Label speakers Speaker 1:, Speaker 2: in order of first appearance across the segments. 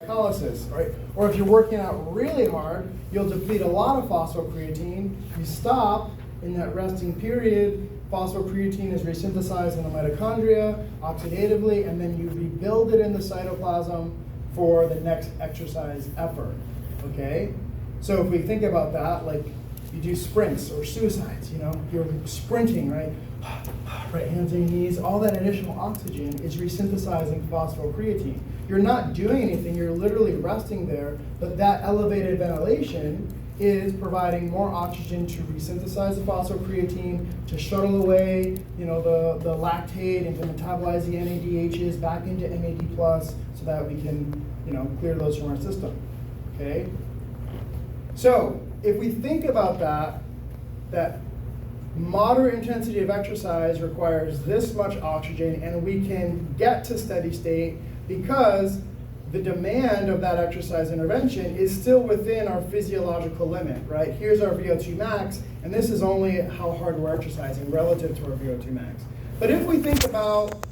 Speaker 1: glycolysis, right? Or if you're working out really hard, you'll deplete a lot of phosphocreatine. You stop in that resting period, phosphocreatine is resynthesized in the mitochondria oxidatively, and then you rebuild it in the cytoplasm for the next exercise effort, okay? So if we think about that, like you do sprints or suicides, you know, you're sprinting, right? Right hands and knees, all that additional oxygen is resynthesizing phosphocreatine. You're not doing anything, you're literally resting there, but that elevated ventilation is providing more oxygen to resynthesize the phosphocreatine, to shuttle away, you know, the lactate and to metabolize the NADHs back into NAD+, so that we can, you know, clear those from our system, okay? So if we think about that moderate intensity of exercise requires this much oxygen, and we can get to steady state because the demand of that exercise intervention is still within our physiological limit, right? Here's our VO2 max, and this is only how hard we're exercising relative to our VO2 max. But if we think about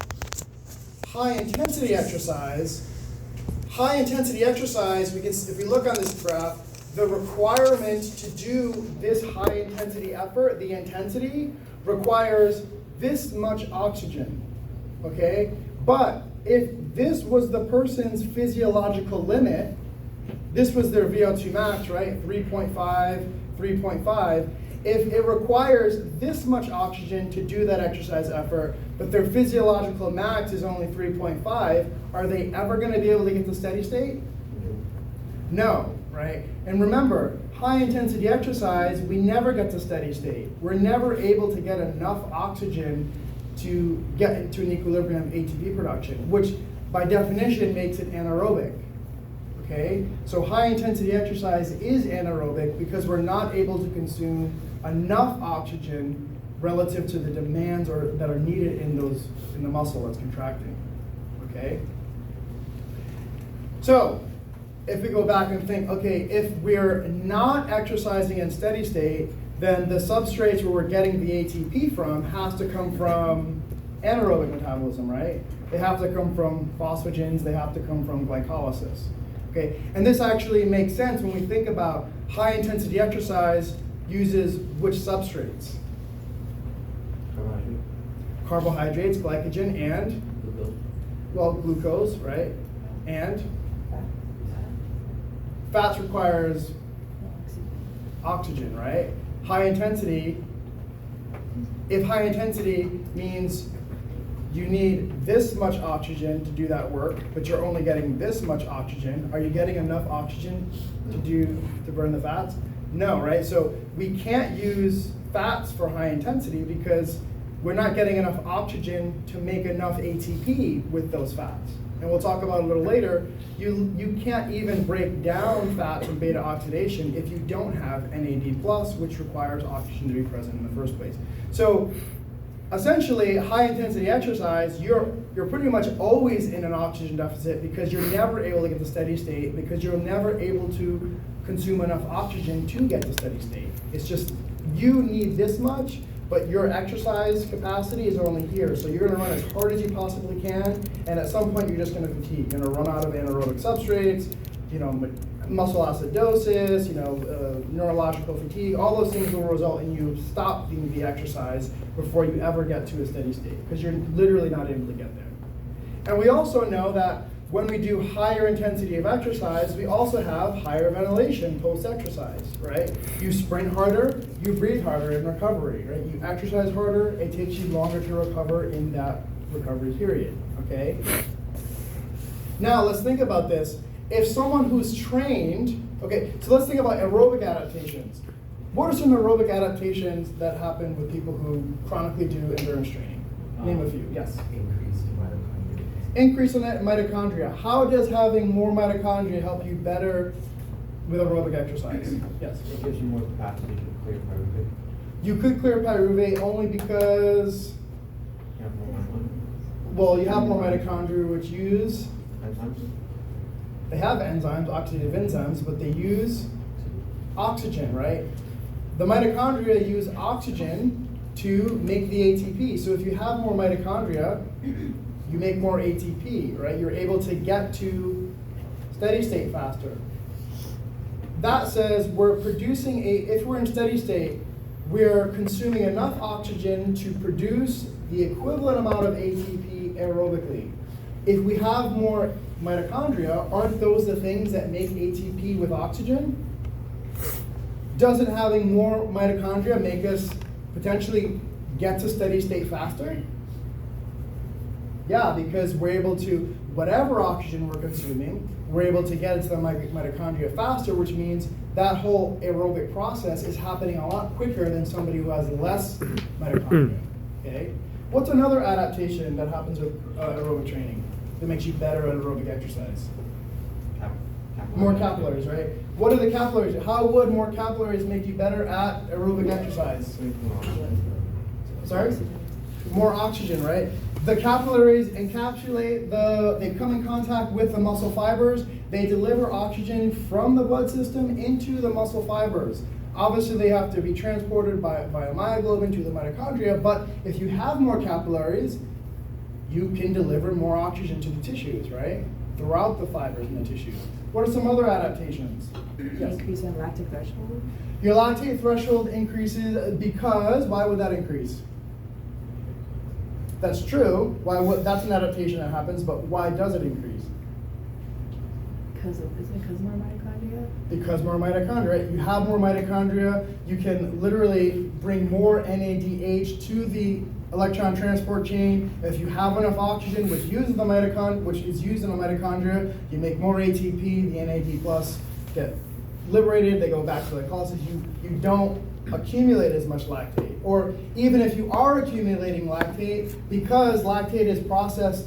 Speaker 1: high intensity exercise, we can, if we look on this graph, the requirement to do this high intensity effort, the intensity, requires this much oxygen, okay? But if this was the person's physiological limit, this was their VO2 max, right? 3.5. If it requires this much oxygen to do that exercise effort, but their physiological max is only 3.5, are they ever going to be able to get to steady state? No, right? And remember, high intensity exercise, we never get to steady state. We're never able to get enough oxygen to get into an equilibrium ATP production, which by definition makes it anaerobic, okay? So high intensity exercise is anaerobic because we're not able to consume enough oxygen relative to the demands that are needed in the muscle that's contracting, okay? So if we go back and think, okay, if we're not exercising in steady state, then the substrates where we're getting the ATP from has to come from anaerobic metabolism, right? They have to come from phosphagens, they have to come from glycolysis, okay? And this actually makes sense when we think about high intensity exercise uses which substrates? Carbohydrates, glycogen, and? Well, glucose, right? And? Fats requires oxygen, right? High intensity, if high intensity means you need this much oxygen to do that work, but you're only getting this much oxygen, are you getting enough oxygen to burn the fats? No, right? So we can't use fats for high intensity because we're not getting enough oxygen to make enough ATP with those fats. And we'll talk about it a little later, you can't even break down fat from beta oxidation if you don't have NAD+, which requires oxygen to be present in the first place. So essentially, high intensity exercise, you're pretty much always in an oxygen deficit because you're never able to get to steady state, because you're never able to consume enough oxygen to get to steady state. It's just, you need this much, but your exercise capacity is only here. So you're gonna run as hard as you possibly can, and at some point you're just gonna fatigue. You're gonna run out of anaerobic substrates, you know, muscle acidosis, you know, neurological fatigue, all those things will result in you stopping the exercise before you ever get to a steady state, because you're literally not able to get there. And we also know that when we do higher intensity of exercise, we also have higher ventilation post-exercise, right? You sprint harder, you breathe harder in recovery, right? You exercise harder, it takes you longer to recover in that recovery period, okay? Now let's think about this. If someone who's trained, okay, so let's think about aerobic adaptations. What are some aerobic adaptations that happen with people who chronically do endurance training? Name a few, yes. Increase in mitochondria. How does having more mitochondria help you better with aerobic exercise? Yes?
Speaker 2: It gives you more capacity to clear pyruvate.
Speaker 1: You could clear pyruvate only because,
Speaker 2: You have more muscle.
Speaker 1: well, you have more mitochondria which use,
Speaker 2: Enzymes.
Speaker 1: they have enzymes, oxidative enzymes, but they use oxygen, right? The mitochondria use oxygen to make the ATP. So if you have more mitochondria, you make more ATP, right? You're able to get to steady state faster. That says we're producing if we're in steady state, we're consuming enough oxygen to produce the equivalent amount of ATP aerobically. If we have more mitochondria, aren't those the things that make ATP with oxygen? Doesn't having more mitochondria make us potentially get to steady state faster? Yeah, because we're able to, whatever oxygen we're consuming, we're able to get it to the mitochondria faster, which means that whole aerobic process is happening a lot quicker than somebody who has less mitochondria. Okay? What's another adaptation that happens with aerobic training that makes you better at aerobic exercise? More capillaries, right? What are the capillaries? How would more capillaries make you better at aerobic exercise? Sorry? More oxygen, right? The capillaries encapsulate they come in contact with the muscle fibers. They deliver oxygen from the blood system into the muscle fibers. Obviously, they have to be transported by a myoglobin to the mitochondria, but if you have more capillaries, you can deliver more oxygen to the tissues, right? Throughout the fibers in the tissues. What are some other adaptations? Yes?
Speaker 3: Increase in lactic threshold.
Speaker 1: Your lactate threshold increases because, why would that increase? That's true. That's an adaptation that happens, but why does it increase?
Speaker 3: Isn't it because more mitochondria?
Speaker 1: Because more mitochondria. You have more mitochondria, you can literally bring more NADH to the electron transport chain. If you have enough oxygen, which is used in the mitochondria, you make more ATP, the NAD plus get liberated, they go back to glycolysis. You don't accumulate as much lactate. Or even if you are accumulating lactate, because lactate is processed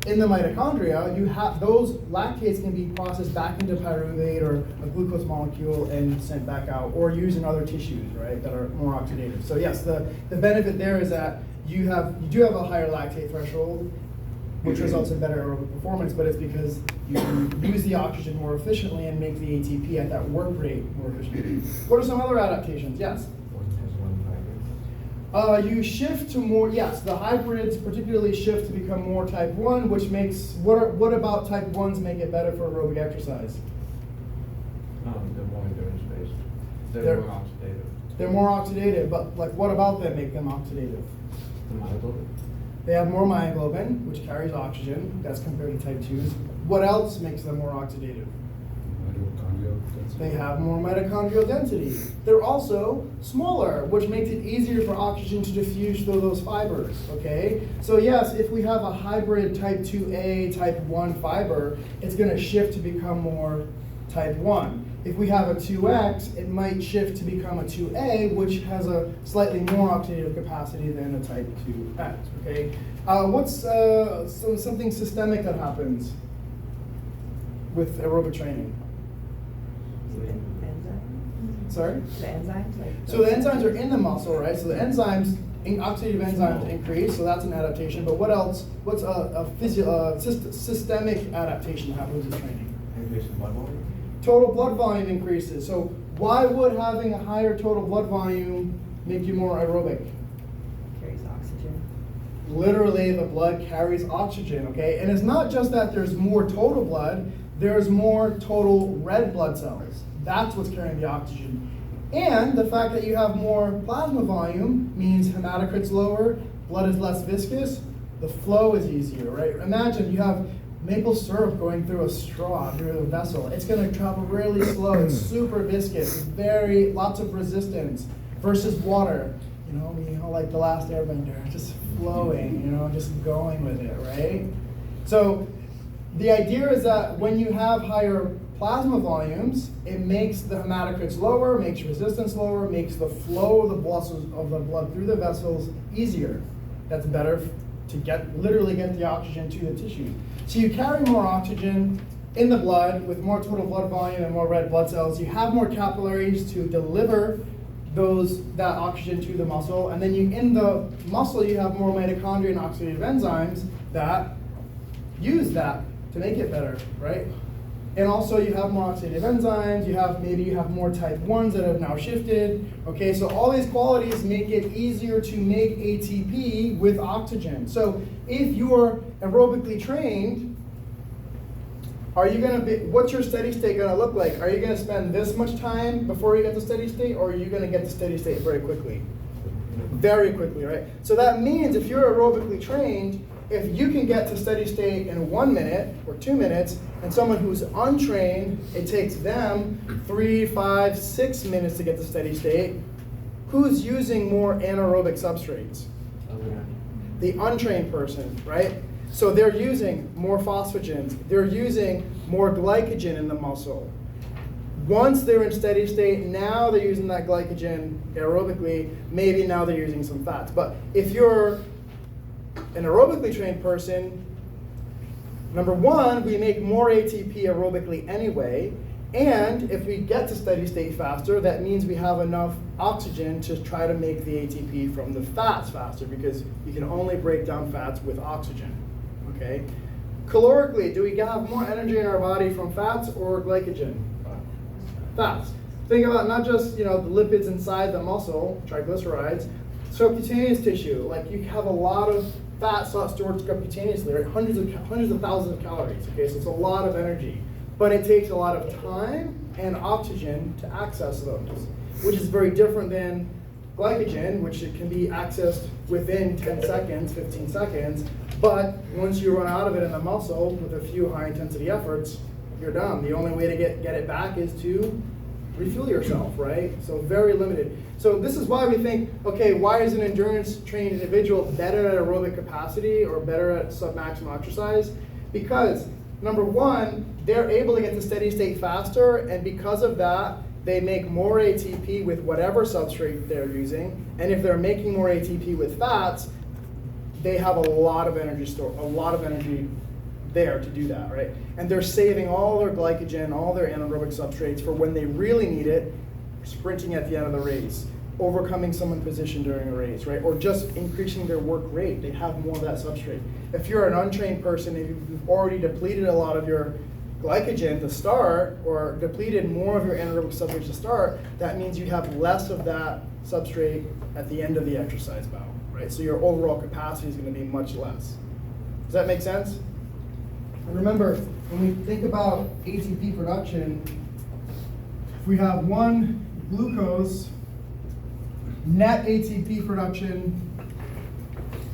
Speaker 1: in the mitochondria, those lactates can be processed back into pyruvate or a glucose molecule and sent back out, or used in other tissues, right, that are more oxidative. So yes, the benefit there is that you do have a higher lactate threshold, which results in better aerobic performance, but it's because you can use the oxygen more efficiently and make the ATP at that work rate more efficiently. What are some other adaptations? Yes? You shift to more, yes, the hybrids particularly shift to become more type 1, which makes, what about type 1s make it better for aerobic exercise?
Speaker 2: They're more endurance-based.
Speaker 1: They're-
Speaker 2: They're more oxidative.
Speaker 1: They're more oxidative, but like what about them make them oxidative?
Speaker 2: The myoglobin.
Speaker 1: They have more myoglobin, which carries oxygen, that's compared to type 2s. What else makes them more oxidative?
Speaker 4: Mitochondrial density.
Speaker 1: They have more mitochondrial density. They're also smaller, which makes it easier for oxygen to diffuse through those fibers, okay? So yes, if we have a hybrid type 2A, type 1 fiber, it's gonna shift to become more type 1. If we have a 2X, it might shift to become a 2A, which has a slightly more oxidative capacity than a type 2X, okay? What's something systemic that happens with aerobic training?
Speaker 3: Enzymes?
Speaker 1: Sorry?
Speaker 3: The enzymes?
Speaker 1: So the enzymes are in the muscle, right? So the enzymes, oxidative enzymes increase, so that's an adaptation. But what else? What's systemic adaptation that happens with training?
Speaker 2: Increase in blood volume.
Speaker 1: Total blood volume increases. So why would having a higher total blood volume make you more aerobic?
Speaker 3: Carries oxygen.
Speaker 1: Literally, the blood carries oxygen, okay? And it's not just that there's more total blood, there's more total red blood cells. That's what's carrying the oxygen. And the fact that you have more plasma volume means hematocrit's lower, blood is less viscous, the flow is easier, right? Imagine you have maple syrup going through a straw, through a vessel. It's gonna travel really slow, it's super viscous, it's lots of resistance versus water. You know, like the last airbender, just flowing, just going with it, right? So the idea is that when you have higher plasma volumes, it makes the hematocrits lower, makes resistance lower, makes the flow of the blood through the vessels easier. That's better to literally get the oxygen to the tissue. So you carry more oxygen in the blood with more total blood volume and more red blood cells. You have more capillaries to deliver that oxygen to the muscle, and then in the muscle you have more mitochondria and oxidative enzymes that use that to make it better, right? And also you have more oxidative enzymes, maybe you have more type 1s that have now shifted. Okay, so all these qualities make it easier to make ATP with oxygen. So if you're aerobically trained, are you gonna be, what's your steady state gonna look like? Are you gonna spend this much time before you get to steady state, or are you gonna get to steady state very quickly? Very quickly, right? So that means if you're aerobically trained, if you can get to steady state in 1 minute or 2 minutes, and someone who's untrained, it takes them 3, 5, 6 minutes to get to steady state, who's using more anaerobic substrates? The untrained person, right? So they're using more phosphagens, they're using more glycogen in the muscle. Once they're in steady state, now they're using that glycogen aerobically, maybe now they're using some fats. But if you're an aerobically trained person, number one, we make more ATP aerobically anyway, and if we get to steady state faster, that means we have enough oxygen to try to make the ATP from the fats faster, because you can only break down fats with oxygen, okay? Calorically, do we have more energy in our body from fats or glycogen? Fats. Think about not just the lipids inside the muscle, triglycerides, subcutaneous tissue. Like you have a lot of fat stored subcutaneously, right? Hundreds of thousands of calories. Okay, so it's a lot of energy, but it takes a lot of time and oxygen to access those, which is very different than glycogen, which it can be accessed within 10 seconds, 15 seconds. But once you run out of it in the muscle with a few high intensity efforts, you're done. The only way to get it back is to refuel yourself, right? So very limited. So this is why we think, okay, why is an endurance trained individual better at aerobic capacity or better at submaximal exercise? Because number one, they're able to get to steady state faster, and because of that, they make more ATP with whatever substrate they're using. And if they're making more ATP with fats, they have a lot of energy there to do that, right? And they're saving all their glycogen, all their anaerobic substrates for when they really need it, sprinting at the end of the race, overcoming someone's position during a race, right? Or just increasing their work rate. They have more of that substrate. If you're an untrained person and you've already depleted a lot of your glycogen to start, or depleted more of your anaerobic substrates to start, that means you have less of that substrate at the end of the exercise bout, right? So your overall capacity is going to be much less. Does that make sense? And remember, when we think about ATP production, if we have one glucose, net ATP production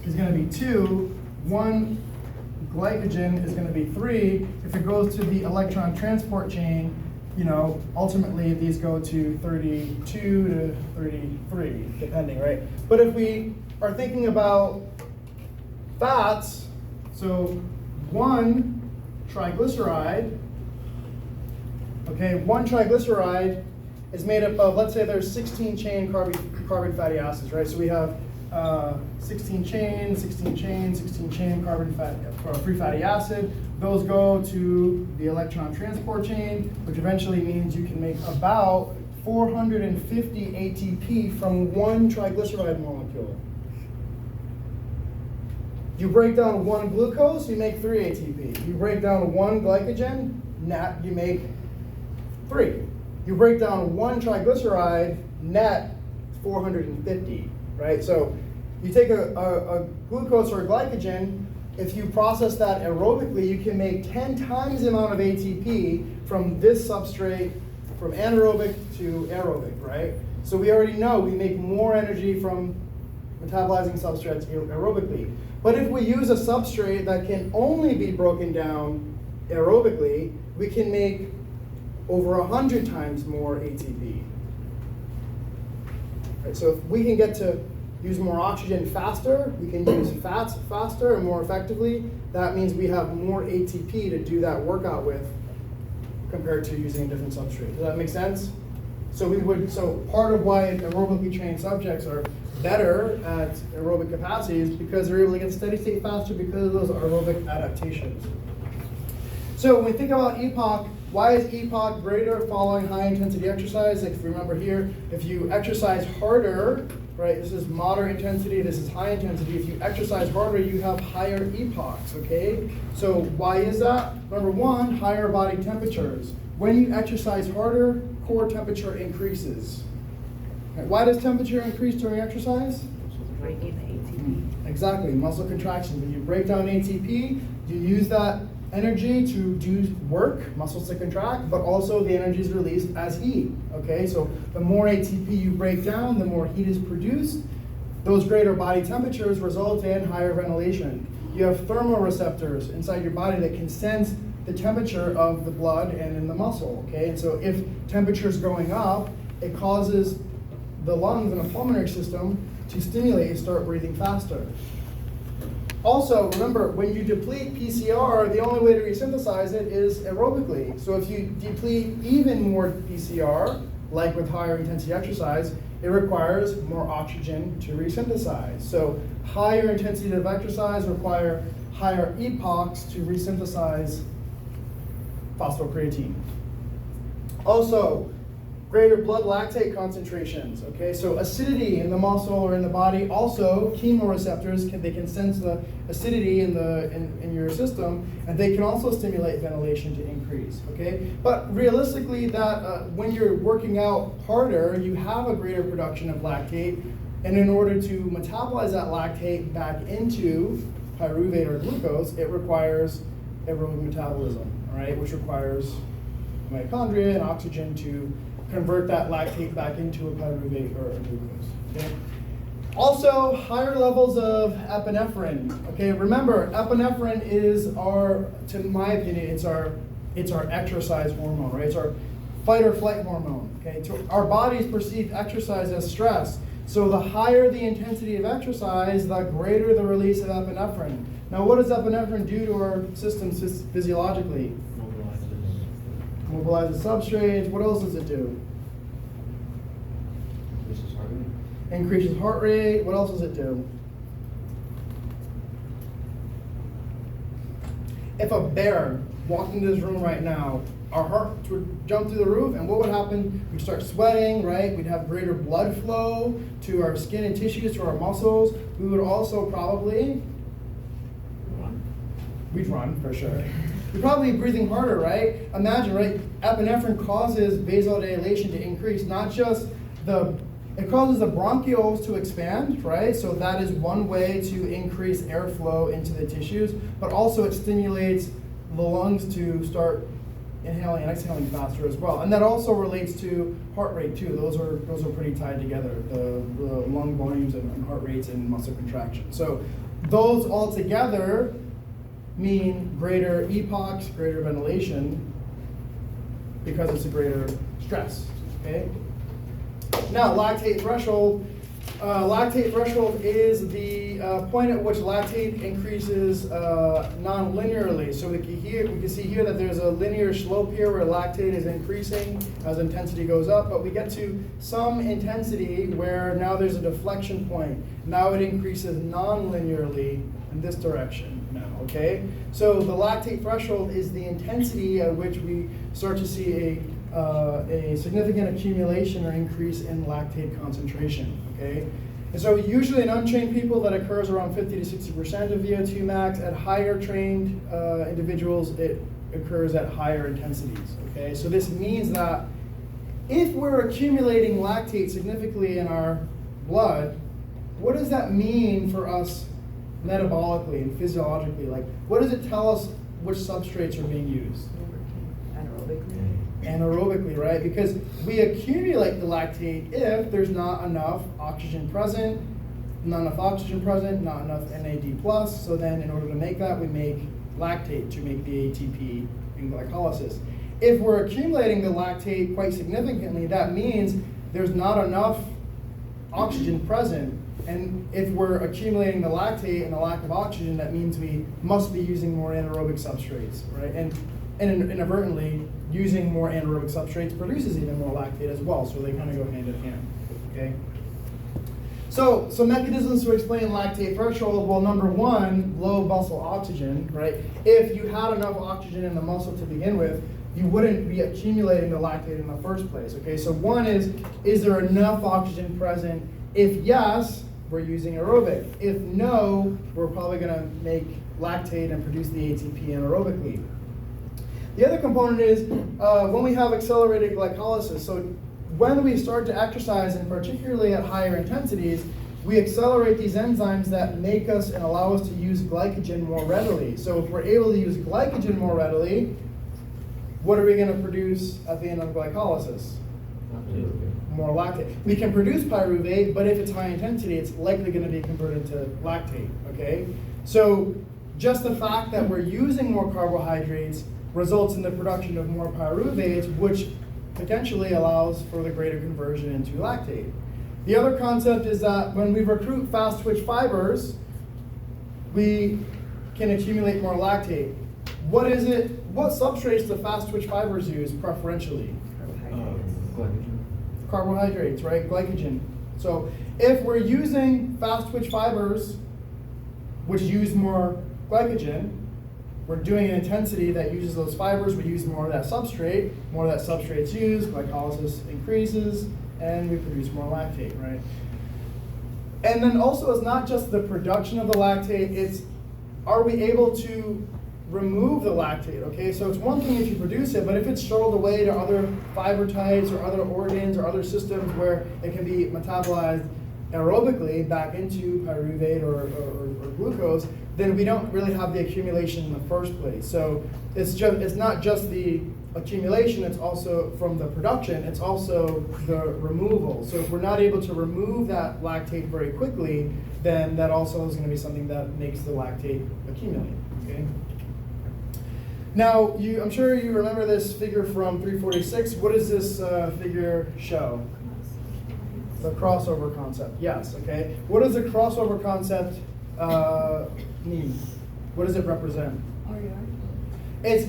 Speaker 1: is going to be 2, one glycogen is going to be 3. If it goes to the electron transport chain, ultimately these go to 32 to 33, depending, right? But if we are thinking about fats, so one triglyceride is made up of, let's say there's 16 chain carbon fatty acids, right? So we have 16 chain, 16 chain, 16 chain free fatty acid. Those go to the electron transport chain, which eventually means you can make about 450 ATP from one triglyceride molecule. You break down one glucose, you make 3 ATP. You break down one glycogen, net, you make 3. You break down one triglyceride, net 450, right? So you take a glucose or a glycogen, if you process that aerobically, you can make 10 times the amount of ATP from this substrate, from anaerobic to aerobic, right? So we already know we make more energy from metabolizing substrates aerobically. But if we use a substrate that can only be broken down aerobically, we can make over 100 times more ATP. Right, so if we can get to use more oxygen faster, we can use fats faster and more effectively, that means we have more ATP to do that workout with compared to using a different substrate. Does that make sense? So part of why aerobically trained subjects are better at aerobic capacity is because they're able to get steady state faster because of those aerobic adaptations. So when we think about EPOC, why is EPOC greater following high intensity exercise? Like if you remember here, if you exercise harder, right, this is moderate intensity, this is high intensity. If you exercise harder, you have higher EPOCs, okay? So why is that? Number one, higher body temperatures. When you exercise harder, core temperature increases. Right, why does temperature increase during exercise?
Speaker 3: Breaking the ATP.
Speaker 1: Exactly, muscle contraction. When you break down ATP, you use that energy to do work, muscles to contract, but also the energy is released as heat, okay? So the more ATP you break down, the more heat is produced. Those greater body temperatures result in higher ventilation. You have thermoreceptors inside your body that can sense the temperature of the blood and in the muscle, okay? And so if temperature is going up, it causes the lungs and the pulmonary system to stimulate and start breathing faster. Also, remember, when you deplete PCR, the only way to resynthesize it is aerobically. So if you deplete even more PCR, like with higher intensity exercise, it requires more oxygen to resynthesize. So higher intensity of exercise require higher epochs to resynthesize phosphocreatine. Also, greater blood lactate concentrations, okay? So acidity in the muscle or in the body, also chemoreceptors, they can sense the acidity in your system, and they can also stimulate ventilation to increase, okay? But realistically, that when you're working out harder, you have a greater production of lactate, and in order to metabolize that lactate back into pyruvate or glucose, it requires aerobic metabolism, all right? Which requires mitochondria and oxygen to convert that lactate back into a pyruvate or a glucose. Okay? Also, higher levels of epinephrine. Okay, remember, epinephrine is our, to my opinion, it's our exercise hormone, right? It's our fight or flight hormone. Okay, so our bodies perceive exercise as stress. So the higher the intensity of exercise, the greater the release of epinephrine. Now, what does epinephrine do to our systems physiologically? Mobilizes substrates. What else does it do?
Speaker 2: Increases heart rate.
Speaker 1: Increases heart rate. What else does it do? If a bear walked into this room right now, our hearts would jump through the roof, and what would happen? We'd start sweating, right? We'd have greater blood flow to our skin and tissues, to our muscles. We would also probably, we'd run for sure. We'd probably be breathing harder, right? Imagine, right? Epinephrine causes vasodilation to increase, not just it causes the bronchioles to expand, right? So that is one way to increase airflow into the tissues, but also it stimulates the lungs to start inhaling and exhaling faster as well. And that also relates to heart rate too. Those are pretty tied together, the lung volumes and heart rates and muscle contraction. So those all together mean greater epochs, greater ventilation, because it's a greater stress, okay? Now, lactate threshold. Lactate threshold is the point at which lactate increases non-linearly. So we can see here that there's a linear slope here where lactate is increasing as intensity goes up, but we get to some intensity where now there's a deflection point. Now it increases non-linearly in this direction now, okay? So the lactate threshold is the intensity at which we start to see a significant accumulation or increase in lactate concentration, okay? And so usually in untrained people that occurs around 50 to 60% of VO2 max. At higher trained individuals, it occurs at higher intensities, okay? So this means that if we're accumulating lactate significantly in our blood, what does that mean for us metabolically and physiologically? Like, what does it tell us which substrates are being used?
Speaker 3: Anaerobically.
Speaker 1: Anaerobically, right? Because we accumulate the lactate if there's not enough oxygen present, not enough NAD+. So then in order to make that, we make lactate to make the ATP in glycolysis. If we're accumulating the lactate quite significantly, that means there's not enough oxygen present. And if we're accumulating the lactate and the lack of oxygen, that means we must be using more anaerobic substrates, right? And inadvertently, using more anaerobic substrates produces even more lactate as well, so they kind of go hand in hand, okay? So mechanisms to explain lactate threshold, well, number one, low muscle oxygen, right? If you had enough oxygen in the muscle to begin with, you wouldn't be accumulating the lactate in the first place, okay? So one is there enough oxygen present? If yes, we're using aerobic. If no, we're probably gonna make lactate and produce the ATP anaerobically. The other component is when we have accelerated glycolysis. So when we start to exercise, and particularly at higher intensities, we accelerate these enzymes that make us and allow us to use glycogen more readily. So if we're able to use glycogen more readily, what are we going to produce at the end of glycolysis? More lactate. We can produce pyruvate, but if it's high intensity, it's likely going to be converted to lactate, okay? So just the fact that we're using more carbohydrates results in the production of more pyruvates, which potentially allows for the greater conversion into lactate. The other concept is that when we recruit fast twitch fibers, we can accumulate more lactate. What substrates do fast twitch fibers use preferentially?
Speaker 2: Glycogen.
Speaker 1: Carbohydrates, right? Glycogen. So if we're using fast twitch fibers, which use more glycogen, we're doing an intensity that uses those fibers, we use more of that substrate, more of that substrate's used, glycolysis increases, and we produce more lactate, right? And then also it's not just the production of the lactate, it's are we able to remove the lactate, okay? So it's one thing if you produce it, but if it's shuttled away to other fiber types or other organs or other systems where it can be metabolized aerobically back into pyruvate or glucose, then we don't really have the accumulation in the first place. So it's not just the accumulation, it's also from the production, it's also the removal. So if we're not able to remove that lactate very quickly, then that also is going to be something that makes the lactate accumulate, okay? Now, I'm sure you remember this figure from 346. What does this figure show? The crossover concept, yes, okay. What does the crossover concept mean? What does it represent?
Speaker 3: RER?
Speaker 1: It's,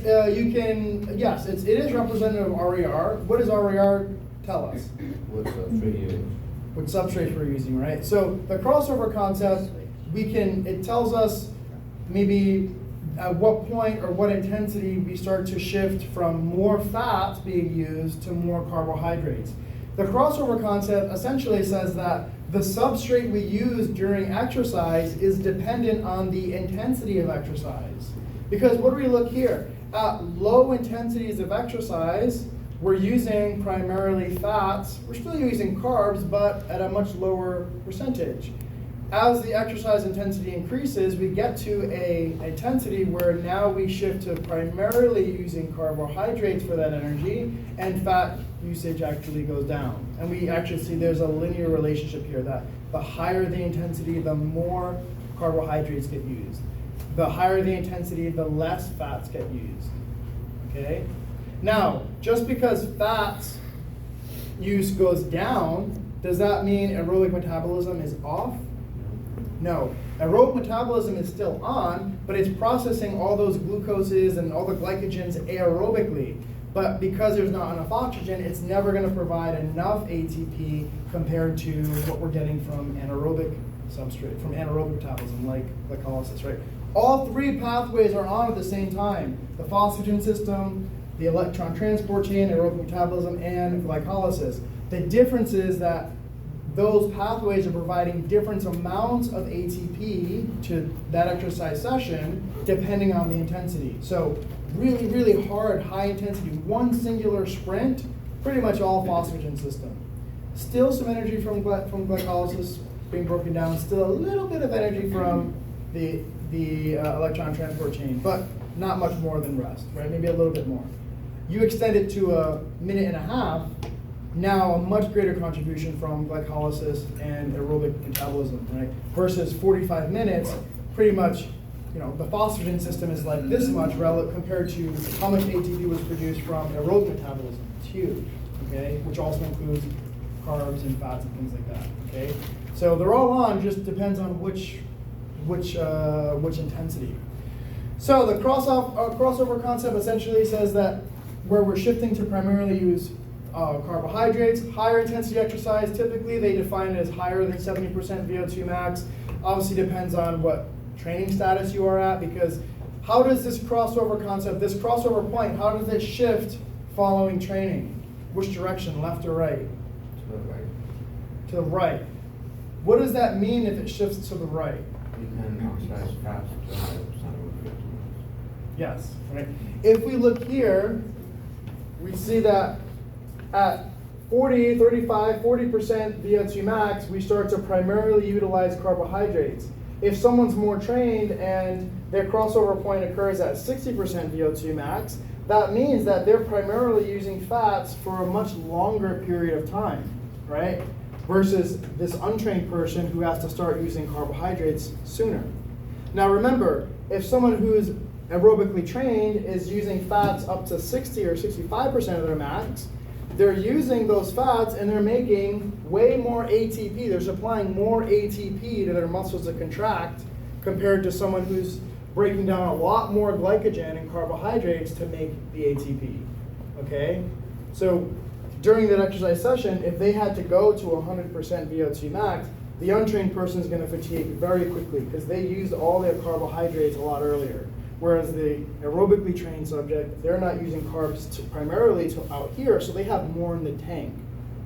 Speaker 1: it is representative of RER. What does RER tell us?
Speaker 2: What substrate you use?
Speaker 1: What substrates we're using, right? So the crossover concept, it tells us maybe at what point or what intensity we start to shift from more fats being used to more carbohydrates. The crossover concept essentially says that the substrate we use during exercise is dependent on the intensity of exercise. Because what do we look here? At low intensities of exercise, we're using primarily fats. We're still using carbs, but at a much lower percentage. As the exercise intensity increases, we get to an intensity where now we shift to primarily using carbohydrates for that energy, and fat usage actually goes down. And we actually see there's a linear relationship here that the higher the intensity, the more carbohydrates get used. The higher the intensity, the less fats get used, okay? Now, just because fats use goes down, does that mean aerobic metabolism is off? No, aerobic metabolism is still on, but it's processing all those glucoses and all the glycogens aerobically. But because there's not enough oxygen, it's never going to provide enough ATP compared to what we're getting from anaerobic substrate, from anaerobic metabolism, like glycolysis, right? All three pathways are on at the same time. The phosphagen system, the electron transport chain, aerobic metabolism, and glycolysis. The difference is that those pathways are providing different amounts of ATP to that exercise session depending on the intensity. So really, really hard, high intensity, one singular sprint, pretty much all phosphagen system. Still some energy from glycolysis being broken down, still a little bit of energy from the electron transport chain, but not much more than rest, right? Maybe a little bit more. You extend it to a minute and a half, now a much greater contribution from glycolysis and aerobic metabolism, right? Versus 45 minutes, pretty much, the phosphagen system is like this much compared to how much ATP was produced from aerobic metabolism. It's huge, okay? Which also includes carbs and fats and things like that, okay? So they're all on, just depends on which intensity. So the crossover concept essentially says that where we're shifting to primarily use carbohydrates, higher intensity exercise, typically they define it as higher than 70% VO2 max. Obviously depends on what training status you are at, because how does this crossover concept, this crossover point, how does it shift following training? Which direction, left or right?
Speaker 2: To the right.
Speaker 1: To the right. What does that mean if it shifts to the right?
Speaker 2: You can oxidize fats to 100% over 15 minutes.
Speaker 1: Yes, right. If we look here, we see that at 40, 35, 40% VO2 max, we start to primarily utilize carbohydrates. If someone's more trained and their crossover point occurs at 60% VO2 max, that means that they're primarily using fats for a much longer period of time, right? Versus this untrained person who has to start using carbohydrates sooner. Now remember, if someone who's aerobically trained is using fats up to 60 or 65% of their max, they're using those fats and they're making way more ATP. They're supplying more ATP to their muscles to contract compared to someone who's breaking down a lot more glycogen and carbohydrates to make the ATP, okay? So during that exercise session, if they had to go to 100% VO2 max, the untrained person is going to fatigue very quickly because they used all their carbohydrates a lot earlier. Whereas the aerobically trained subject, they're not using carbs primarily to out here, so they have more in the tank.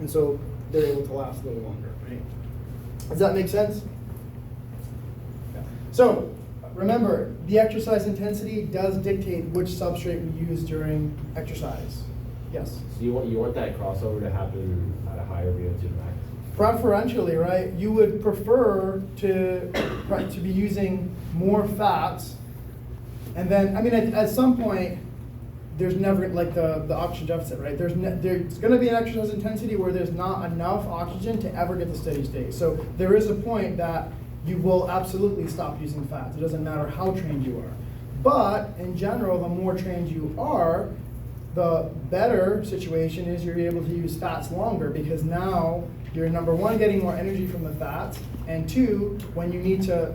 Speaker 1: And so they're able to last a little longer, right? Does that make sense? Yeah. So remember, the exercise intensity does dictate which substrate we use during exercise. Yes?
Speaker 5: So you want that crossover to happen at a higher VO2 max?
Speaker 1: Preferentially, right? You would prefer to be using more fats. And then, I mean, at some point, there's never, like the oxygen deficit, right? There's going to be an exercise intensity where there's not enough oxygen to ever get the steady state. So there is a point that you will absolutely stop using fats. It doesn't matter how trained you are. But in general, the more trained you are, the better situation is you're able to use fats longer because now you're, number one, getting more energy from the fats, and two, when you need to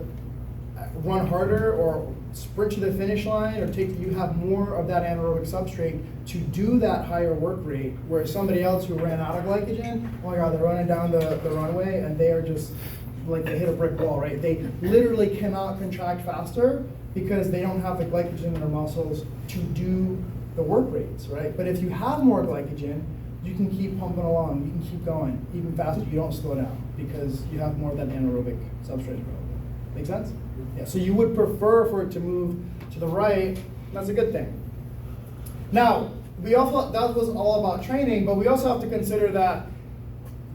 Speaker 1: run harder or sprint to the finish line or you have more of that anaerobic substrate to do that higher work rate, whereas somebody else who ran out of glycogen, oh my God, they're running down the runway and they are just like they hit a brick wall, right? They literally cannot contract faster because they don't have the glycogen in their muscles to do the work rates, right? But if you have more glycogen, you can keep pumping along, you can keep going even faster, you don't slow down because you have more of that anaerobic substrate available. Make sense? Yeah, so you would prefer for it to move to the right, that's a good thing. Now, we also, that was all about training, but we also have to consider that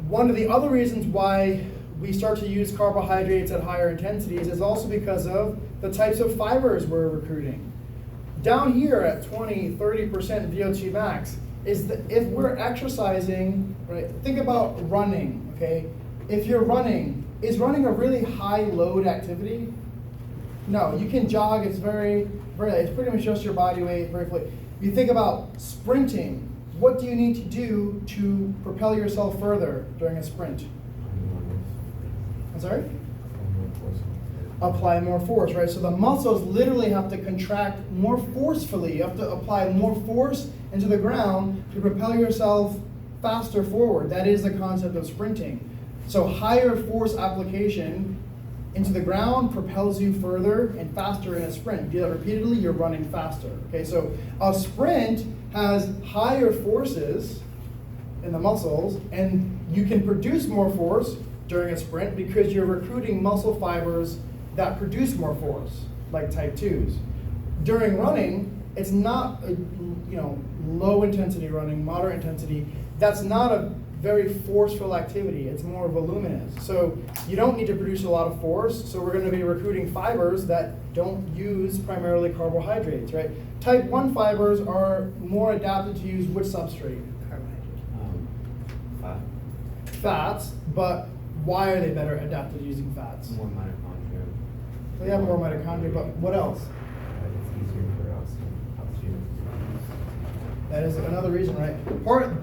Speaker 1: one of the other reasons why we start to use carbohydrates at higher intensities is also because of the types of fibers we're recruiting. Down here at 20, 30% VO2 max, if we're exercising, right, think about running, okay? If you're running, is running a really high load activity? No, you can jog, it's it's pretty much just your body weight, very flat. You think about sprinting, what do you need to do to propel yourself further during a sprint? I'm sorry? Apply more force, right? So the muscles literally have to contract more forcefully. You have to apply more force into the ground to propel yourself faster forward. That is the concept of sprinting. So higher force application into the ground propels you further and faster in a sprint. You do that repeatedly, you're running faster. Okay, so a sprint has higher forces in the muscles, and you can produce more force during a sprint because you're recruiting muscle fibers that produce more force, like type 2s. During running, it's not low intensity running, moderate intensity. That's not a very forceful activity. It's more voluminous. So you don't need to produce a lot of force. So we're going to be recruiting fibers that don't use primarily carbohydrates, right? Type 1 fibers are more adapted to use which substrate?
Speaker 2: Fat.
Speaker 1: Fats, but why are they better adapted to using fats?
Speaker 2: More mitochondria.
Speaker 1: They have more mitochondria, but what else?
Speaker 2: It's easier for oxygen.
Speaker 1: That is another reason, right?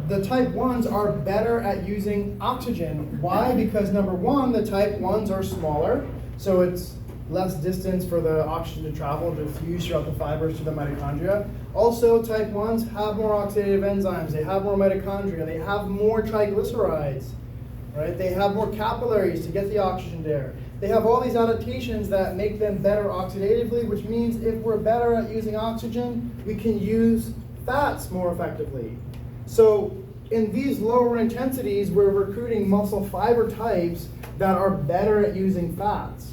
Speaker 1: The type 1s are better at using oxygen. Why? Because number one, the type 1s are smaller, so it's less distance for the oxygen to travel, to diffuse throughout the fibers to the mitochondria. Also, type 1s have more oxidative enzymes, they have more mitochondria, they have more triglycerides, right? They have more capillaries to get the oxygen there. They have all these adaptations that make them better oxidatively, which means if we're better at using oxygen, we can use fats more effectively. So in these lower intensities, we're recruiting muscle fiber types that are better at using fats,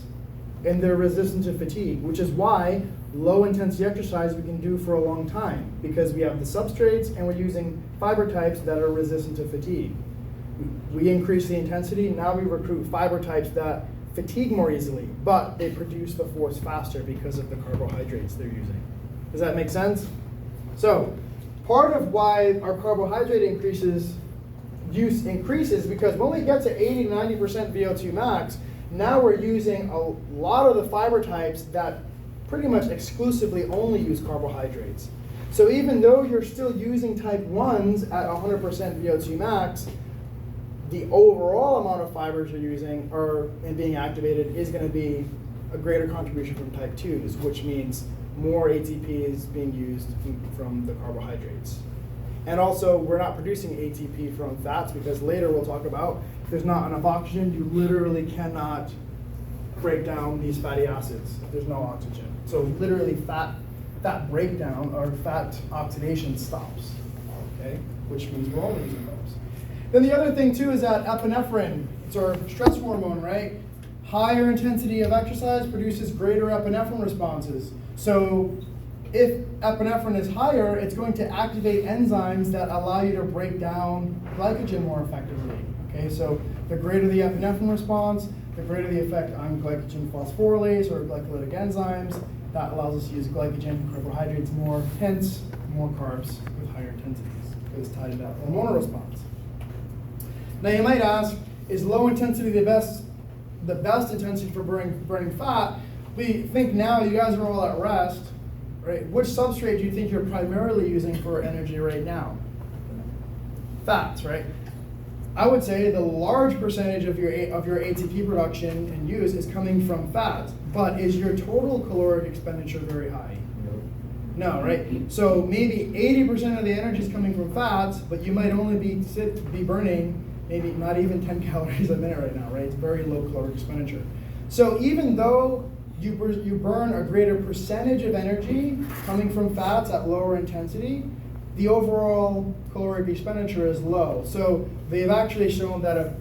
Speaker 1: and they're resistant to fatigue, which is why low intensity exercise we can do for a long time, because we have the substrates and we're using fiber types that are resistant to fatigue. We increase the intensity, now we recruit fiber types that fatigue more easily, but they produce the force faster because of the carbohydrates they're using. Does that make sense? So, part of why our carbohydrate use increases because when we get to 80 to 90% VO2 max, now we're using a lot of the fiber types that pretty much exclusively only use carbohydrates. So even though you're still using type 1s at 100% VO2 max, the overall amount of fibers you're using and being activated is going to be a greater contribution from type 2s, which means more ATP is being used from the carbohydrates. And also, we're not producing ATP from fats because later we'll talk about if there's not enough oxygen, you literally cannot break down these fatty acids if there's no oxygen. So literally fat breakdown or fat oxidation stops, okay? Which means we're only using those. Then the other thing too is that epinephrine, it's our stress hormone, right? Higher intensity of exercise produces greater epinephrine responses. So if epinephrine is higher, it's going to activate enzymes that allow you to break down glycogen more effectively. Okay, so the greater the epinephrine response, the greater the effect on glycogen phosphorylase or glycolytic enzymes. That allows us to use glycogen and carbohydrates more, hence more carbs with higher intensities because it's tied to that hormonal response. Now you might ask, is low intensity the best intensity for burning fat? We think now you guys are all at rest, right? Which substrate do you think you're primarily using for energy right now? Fats, right? I would say the large percentage of your ATP production and use is coming from fats, but is your total caloric expenditure very high? No, right? So maybe 80% of the energy is coming from fats, but you might only be burning maybe not even 10 calories a minute right now, right? It's very low caloric expenditure. So even though you burn a greater percentage of energy coming from fats at lower intensity, the overall caloric expenditure is low. So they've actually shown that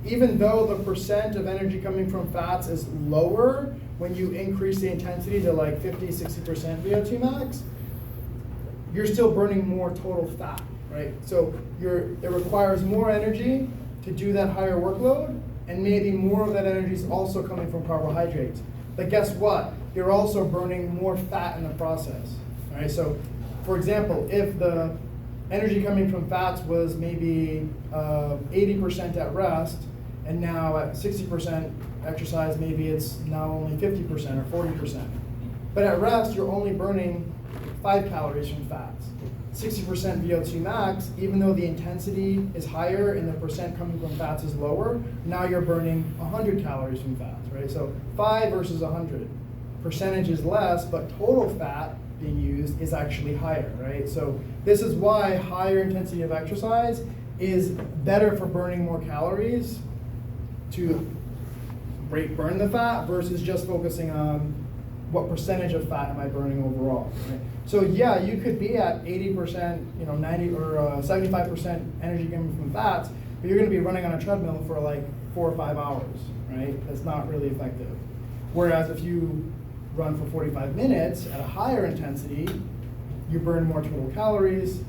Speaker 1: even though the percent of energy coming from fats is lower when you increase the intensity to like 50, 60% VO2 max, you're still burning more total fat, right? So it requires more energy to do that higher workload, and maybe more of that energy is also coming from carbohydrates. But guess what? You're also burning more fat in the process, all right? So for example, if the energy coming from fats was maybe 80% at rest, and now at 60% exercise, maybe it's now only 50% or 40%. But at rest, you're only burning 5 calories from fats. 60% VO2 max, even though the intensity is higher and the percent coming from fats is lower, now you're burning 100 calories from fats, right? So 5 versus 100. Percentage is less, but total fat being used is actually higher, right? So this is why higher intensity of exercise is better for burning more calories to burn the fat versus just focusing on what percentage of fat am I burning overall, right? So yeah, you could be at 80%, 90 or 75% energy coming from fats, but you're going to be running on a treadmill for like 4 or 5 hours, right? That's not really effective. Whereas if you run for 45 minutes at a higher intensity, you burn more total calories,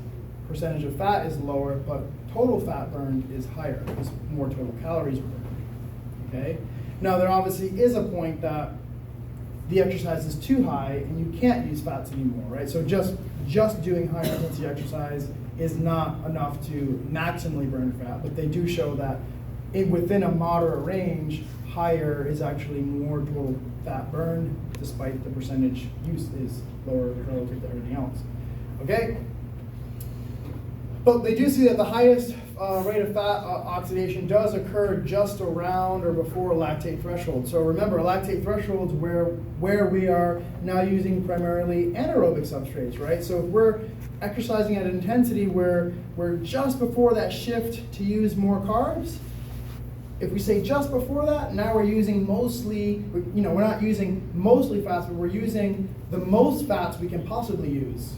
Speaker 1: percentage of fat is lower, but total fat burned is higher because more total calories burned, okay? Now there obviously is a point that the exercise is too high and you can't use fats anymore, right? So just doing high intensity exercise is not enough to maximally burn fat, but they do show that within a moderate range, higher is actually more total fat burned, despite the percentage use is lower relative to everything else. Okay? But they do see that the highest rate of fat oxidation does occur just around or before lactate threshold. So remember, lactate threshold is where we are now using primarily anaerobic substrates, right? So if we're exercising at an intensity where we're just before that shift to use more carbs, if we say just before that, now we're using mostly, we're not using mostly fats, but we're using the most fats we can possibly use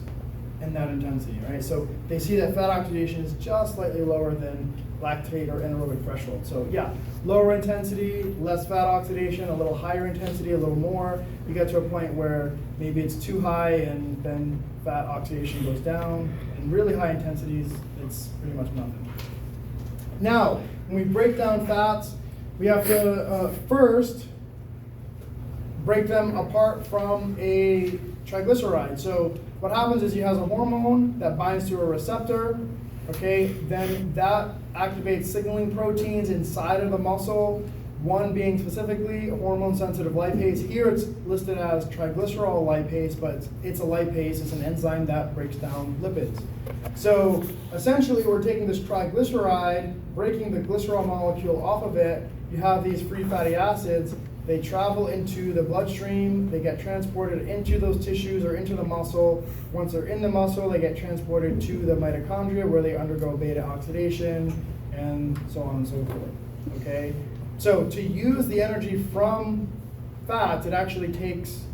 Speaker 1: in that intensity, right? So they see that fat oxidation is just slightly lower than lactate or anaerobic threshold. So yeah, lower intensity, less fat oxidation, a little higher intensity, a little more. You get to a point where maybe it's too high and then fat oxidation goes down. And really high intensities, it's pretty much nothing. Now, when we break down fats, we have to first break them apart from a triglyceride. So what happens is you have a hormone that binds to a receptor, okay? Then that activates signaling proteins inside of the muscle, one being specifically a hormone-sensitive lipase. Here it's listed as triglycerol lipase, but it's a lipase, it's an enzyme that breaks down lipids. So essentially we're taking this triglyceride, breaking the glycerol molecule off of it, you have these free fatty acids, they travel into the bloodstream, they get transported into those tissues or into the muscle. Once they're in the muscle, they get transported to the mitochondria where they undergo beta oxidation and so on and so forth, okay? So to use the energy from fats, it actually takes,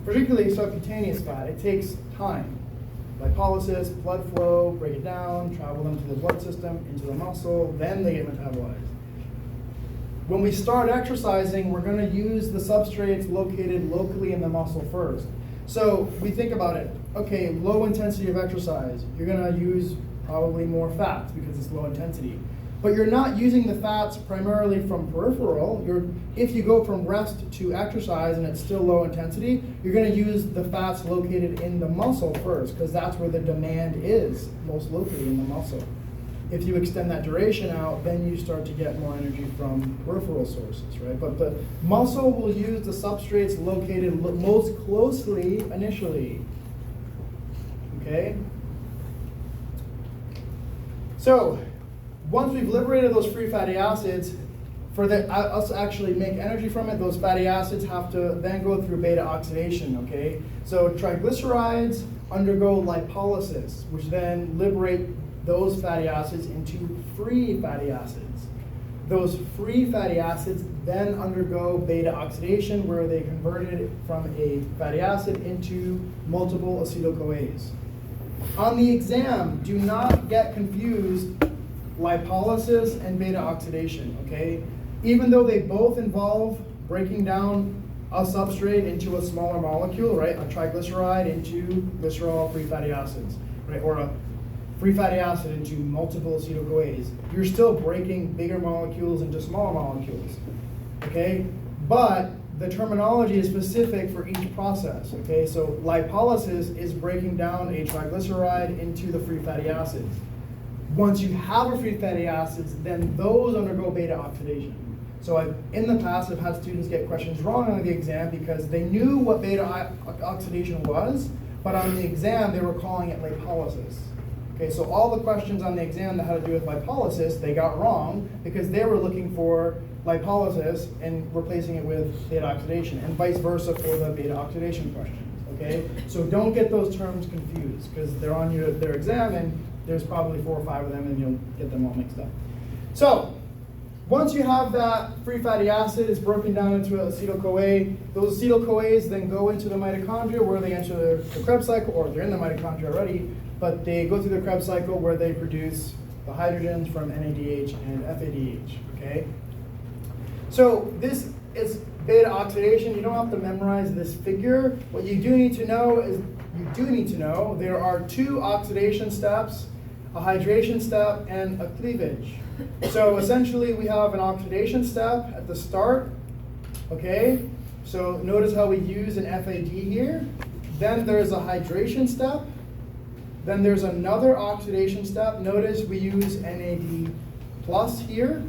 Speaker 1: particularly subcutaneous fat, it takes time. Lipolysis, blood flow, break it down, travel them to the blood system, into the muscle, then they get metabolized. When we start exercising, we're going to use the substrates located locally in the muscle first. So we think about it. Okay, low intensity of exercise. You're going to use probably more fats because it's low intensity. But you're not using the fats primarily from peripheral. If you go from rest to exercise and it's still low intensity, you're going to use the fats located in the muscle first because that's where the demand is most locally in the muscle. If you extend that duration out, then you start to get more energy from peripheral sources, right? But the muscle will use the substrates located most closely initially, okay? So, once we've liberated those free fatty acids, for us to actually make energy from it, those fatty acids have to then go through beta oxidation, okay? So triglycerides undergo lipolysis, which then liberate those fatty acids into free fatty acids. Those free fatty acids then undergo beta oxidation where they convert it from a fatty acid into multiple acetyl-CoAs. On the exam, do not get confused lipolysis and beta oxidation, okay? Even though they both involve breaking down a substrate into a smaller molecule, right? A triglyceride into glycerol free fatty acids, right? Or a free fatty acid into multiple acetyl-CoAs. You're still breaking bigger molecules into smaller molecules, okay? But the terminology is specific for each process, okay? So lipolysis is breaking down a triglyceride into the free fatty acids. Once you have a free fatty acids, then those undergo beta oxidation. So in the past, I've had students get questions wrong on the exam because they knew what beta oxidation was, but on the exam, they were calling it lipolysis. Okay, so all the questions on the exam that had to do with lipolysis, they got wrong because they were looking for lipolysis and replacing it with beta oxidation, and vice versa for the beta oxidation questions, okay? So don't get those terms confused because they're on their exam and there's probably 4 or 5 of them and you'll get them all mixed up. So once you have that free fatty acid, it's broken down into acetyl-CoA. Those acetyl-CoAs then go into the mitochondria where they enter the Krebs cycle, or they're in the mitochondria already, but they go through the Krebs cycle where they produce the hydrogens from NADH and FADH, okay? So this is beta oxidation. You don't have to memorize this figure. What you do need to know is, there are 2 oxidation steps, a hydration step and a cleavage. So essentially we have an oxidation step at the start, okay? So notice how we use an FAD here. Then there's a hydration step. Then there's another oxidation step. Notice we use NAD plus here.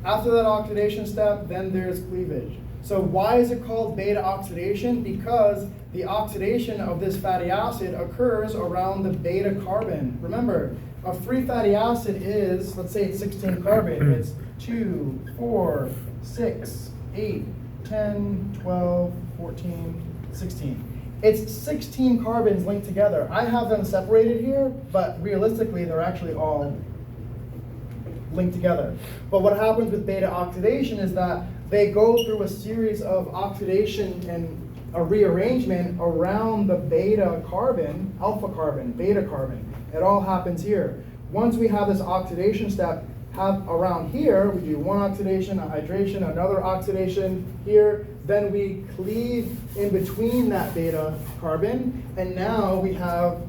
Speaker 1: After that oxidation step, then there's cleavage. So why is it called beta oxidation? Because the oxidation of this fatty acid occurs around the beta carbon. Remember, a free fatty acid is, let's say it's 16 carbon. It's 2, 4, 6, 8, 10, 12, 14, 16. It's 16 carbons linked together. I have them separated here, but realistically, they're actually all linked together. But what happens with beta oxidation is that they go through a series of oxidation and a rearrangement around the beta carbon, alpha carbon, beta carbon. It all happens here. Once we have this oxidation step around here, we do one oxidation, a hydration, another oxidation here, then we cleave in between that beta carbon, and now we have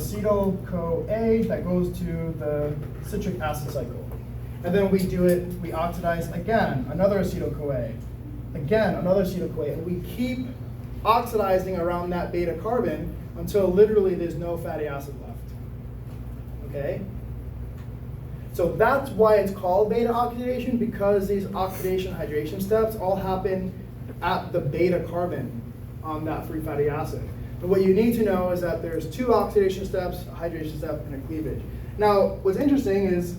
Speaker 1: acetyl-CoA that goes to the citric acid cycle. And then we oxidize again, another acetyl-CoA, again, another acetyl-CoA, and we keep oxidizing around that beta carbon until literally there's no fatty acid left, okay? So that's why it's called beta oxidation, because these oxidation hydration steps all happen at the beta carbon on that free fatty acid. But what you need to know is that there's 2 oxidation steps, a hydration step, and a cleavage. Now, what's interesting is,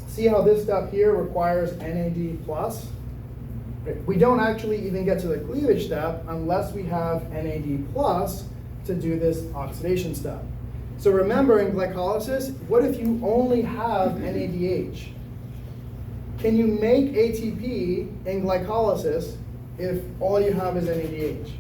Speaker 1: see how this step here requires NAD+? We don't actually even get to the cleavage step unless we have NAD+ to do this oxidation step. So remember, in glycolysis, what if you only have NADH? Can you make ATP in glycolysis if all you have is NADH?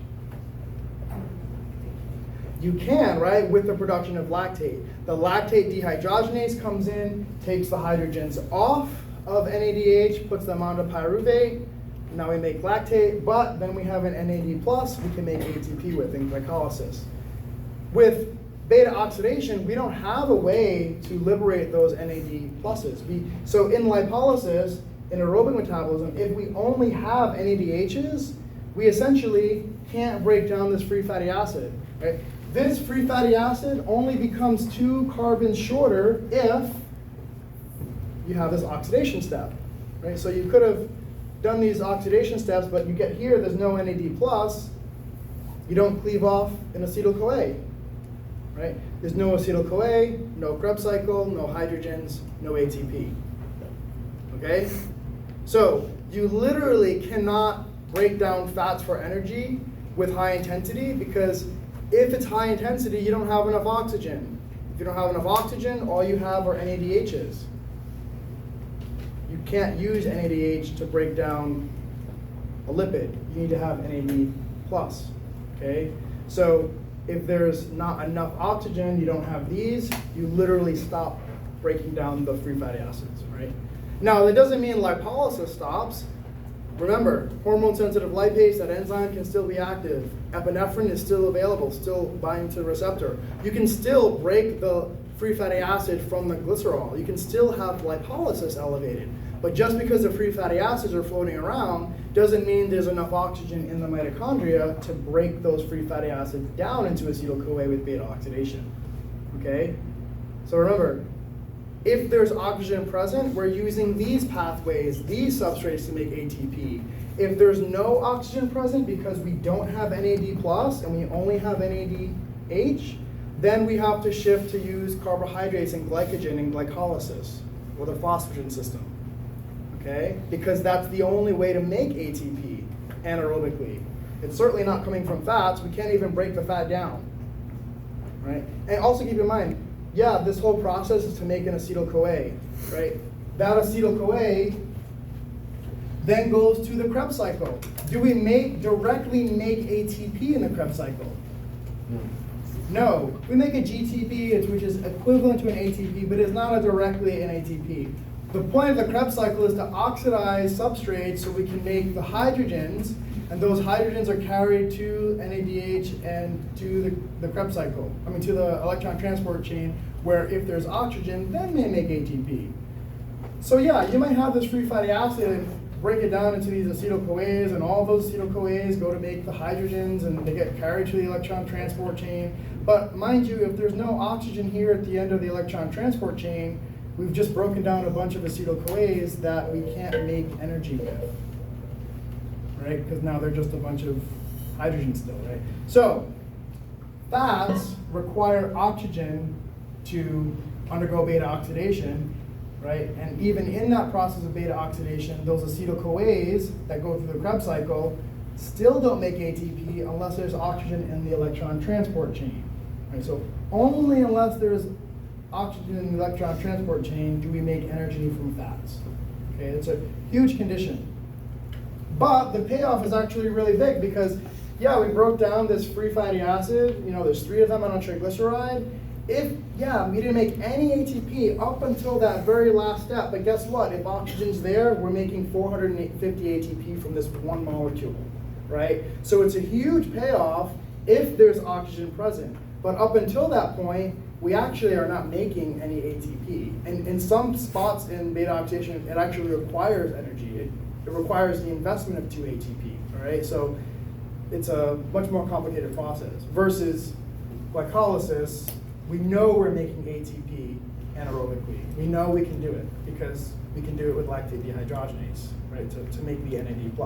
Speaker 1: You can, right, with the production of lactate. The lactate dehydrogenase comes in, takes the hydrogens off of NADH, puts them onto pyruvate. Now we make lactate, but then we have an NAD+, we can make ATP with in glycolysis. With beta oxidation, we don't have a way to liberate those NAD+. So in lipolysis, in aerobic metabolism, if we only have NADHs, we essentially can't break down this free fatty acid, right? This free fatty acid only becomes 2 carbons shorter if you have this oxidation step, right? So you could have done these oxidation steps, but you get here, there's no NAD+, you don't cleave off an acetyl-CoA, right? There's no acetyl-CoA, no Krebs cycle, no hydrogens, no ATP, okay? So you literally cannot break down fats for energy with high intensity, because if it's high intensity, you don't have enough oxygen. If you don't have enough oxygen, all you have are NADHs. You can't use NADH to break down a lipid. You need to have NAD+, okay? So if there's not enough oxygen, you don't have these, you literally stop breaking down the free fatty acids, right? Now, that doesn't mean lipolysis stops. Remember, hormone-sensitive lipase, that enzyme can still be active. Epinephrine is still available, still binding to the receptor. You can still break the free fatty acid from the glycerol. You can still have lipolysis elevated. But just because the free fatty acids are floating around doesn't mean there's enough oxygen in the mitochondria to break those free fatty acids down into acetyl-CoA with beta oxidation, okay? So remember, if there's oxygen present, we're using these pathways, these substrates to make ATP. If there's no oxygen present because we don't have NAD+ and we only have NADH, then we have to shift to use carbohydrates and glycogen in glycolysis, or the phosphagen system, okay? Because that's the only way to make ATP anaerobically. It's certainly not coming from fats. We can't even break the fat down, right? And also keep in mind, yeah, this whole process is to make an acetyl-CoA, right? That acetyl-CoA then goes to the Krebs cycle. Do we directly make ATP in the Krebs cycle? No. We make a GTP, which is equivalent to an ATP, but it's not directly an ATP. The point of the Krebs cycle is to oxidize substrates so we can make the hydrogens, and those hydrogens are carried to NADH and to the Krebs cycle. To the electron transport chain, where if there's oxygen, then they make ATP. So yeah, you might have this free fatty acid and break it down into these acetyl-CoAs, and all those acetyl-CoAs go to make the hydrogens, and they get carried to the electron transport chain. But mind you, if there's no oxygen here at the end of the electron transport chain, we've just broken down a bunch of acetyl-CoAs that we can't make energy with, right? Because now they're just a bunch of hydrogen still, right? So fats require oxygen to undergo beta oxidation, right? And even in that process of beta oxidation, those acetyl-CoAs that go through the Krebs cycle still don't make ATP unless there's oxygen in the electron transport chain, right? So only unless there's oxygen in the electron transport chain do we make energy from fats, okay? It's a huge condition. But the payoff is actually really big, because yeah, we broke down this free fatty acid, there's 3 of them on a triglyceride. We didn't make any ATP up until that very last step, but guess what? If oxygen's there, we're making 450 ATP from this one molecule, right? So it's a huge payoff if there's oxygen present. But up until that point, we actually are not making any ATP. And in some spots in beta oxidation, it actually requires energy. It requires the investment of 2 ATP, all right? So it's a much more complicated process versus glycolysis. We know we're making ATP anaerobically. We know we can do it because we can do it with lactate dehydrogenase, right, to make the NAD+.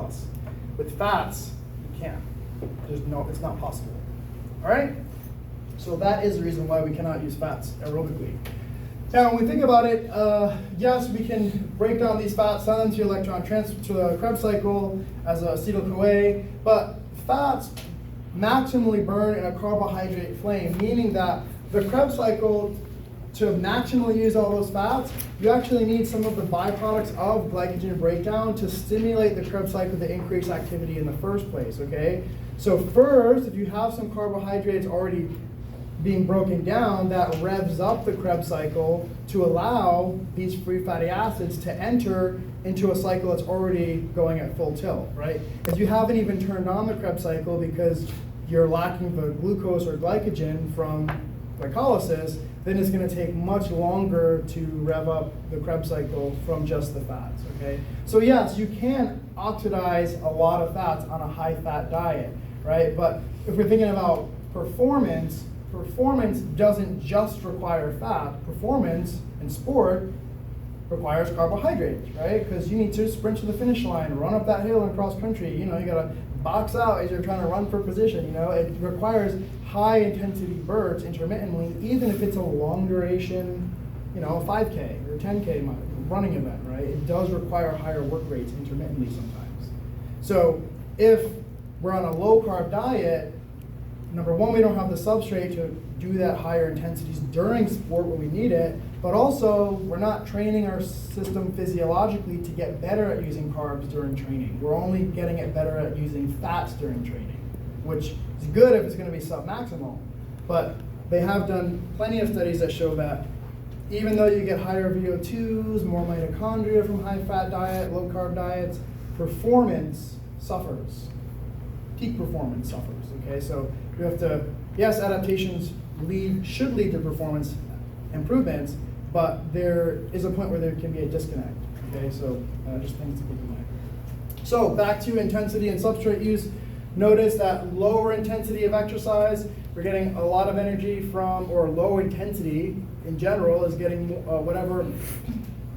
Speaker 1: With fats, you can't. It's not possible, all right? So that is the reason why we cannot use fats aerobically. Now, when we think about it, yes, we can break down these fats, send them to electron transfer to the Krebs cycle as acetyl-CoA, but fats maximally burn in a carbohydrate flame, meaning that the Krebs cycle, to maximally use all those fats, you actually need some of the byproducts of glycogen breakdown to stimulate the Krebs cycle to increase activity in the first place, okay? So first, if you have some carbohydrates already being broken down, that revs up the Krebs cycle to allow these free fatty acids to enter into a cycle that's already going at full tilt, right? If you haven't even turned on the Krebs cycle because you're lacking the glucose or glycogen from glycolysis, then it's going to take much longer to rev up the Krebs cycle from just the fats, okay? So yes, you can oxidize a lot of fats on a high-fat diet, right? But if we're thinking about performance doesn't just require fat. Performance in sport requires carbohydrates, right? Because you need to sprint to the finish line, run up that hill in cross country. You know, you gotta box out as you're trying to run for position. You know, it requires high intensity bursts intermittently, even if it's a long duration, you know, 5K or 10K running event, right? It does require higher work rates intermittently sometimes. So if we're on a low carb diet, number one, we don't have the substrate to do that higher intensities during sport when we need it, but also we're not training our system physiologically to get better at using carbs during training. We're only getting it better at using fats during training, which is good if it's going to be submaximal. But they have done plenty of studies that show that even though you get higher VO2s, more mitochondria from high-fat diet, low-carb diets, performance suffers. Peak performance suffers, okay? So you have to, yes, adaptations should lead to performance improvements, but there is a point where there can be a disconnect, okay? So just things to keep in mind. So back to intensity and substrate use. Notice that lower intensity of exercise, we're getting a lot of energy from, or low intensity in general is getting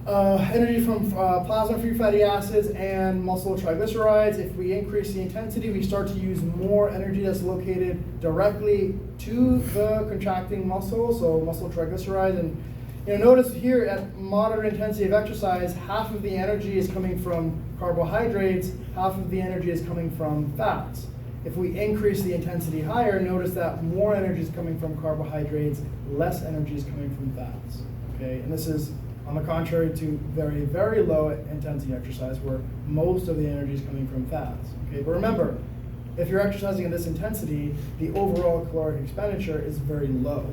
Speaker 1: energy from plasma-free fatty acids and muscle triglycerides. If we increase the intensity, we start to use more energy that's located directly to the contracting muscle, so muscle triglycerides. And you know, notice here at moderate intensity of exercise, half of the energy is coming from carbohydrates, half of the energy is coming from fats. If we increase the intensity higher, notice that more energy is coming from carbohydrates, less energy is coming from fats. Okay, and this is on the contrary to very, very low intensity exercise where most of the energy is coming from fats. Okay, but remember, if you're exercising at this intensity, the overall caloric expenditure is very low.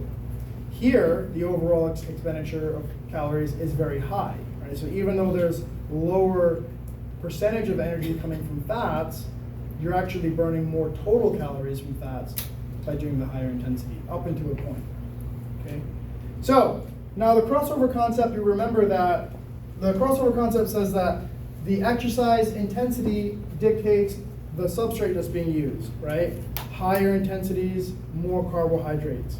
Speaker 1: Here, the overall expenditure of calories is very high, right? So even though there's lower percentage of energy coming from fats, you're actually burning more total calories from fats by doing the higher intensity, up into a point, okay? So, now the crossover concept, you remember that the crossover concept says that the exercise intensity dictates the substrate that's being used, right? Higher intensities, more carbohydrates.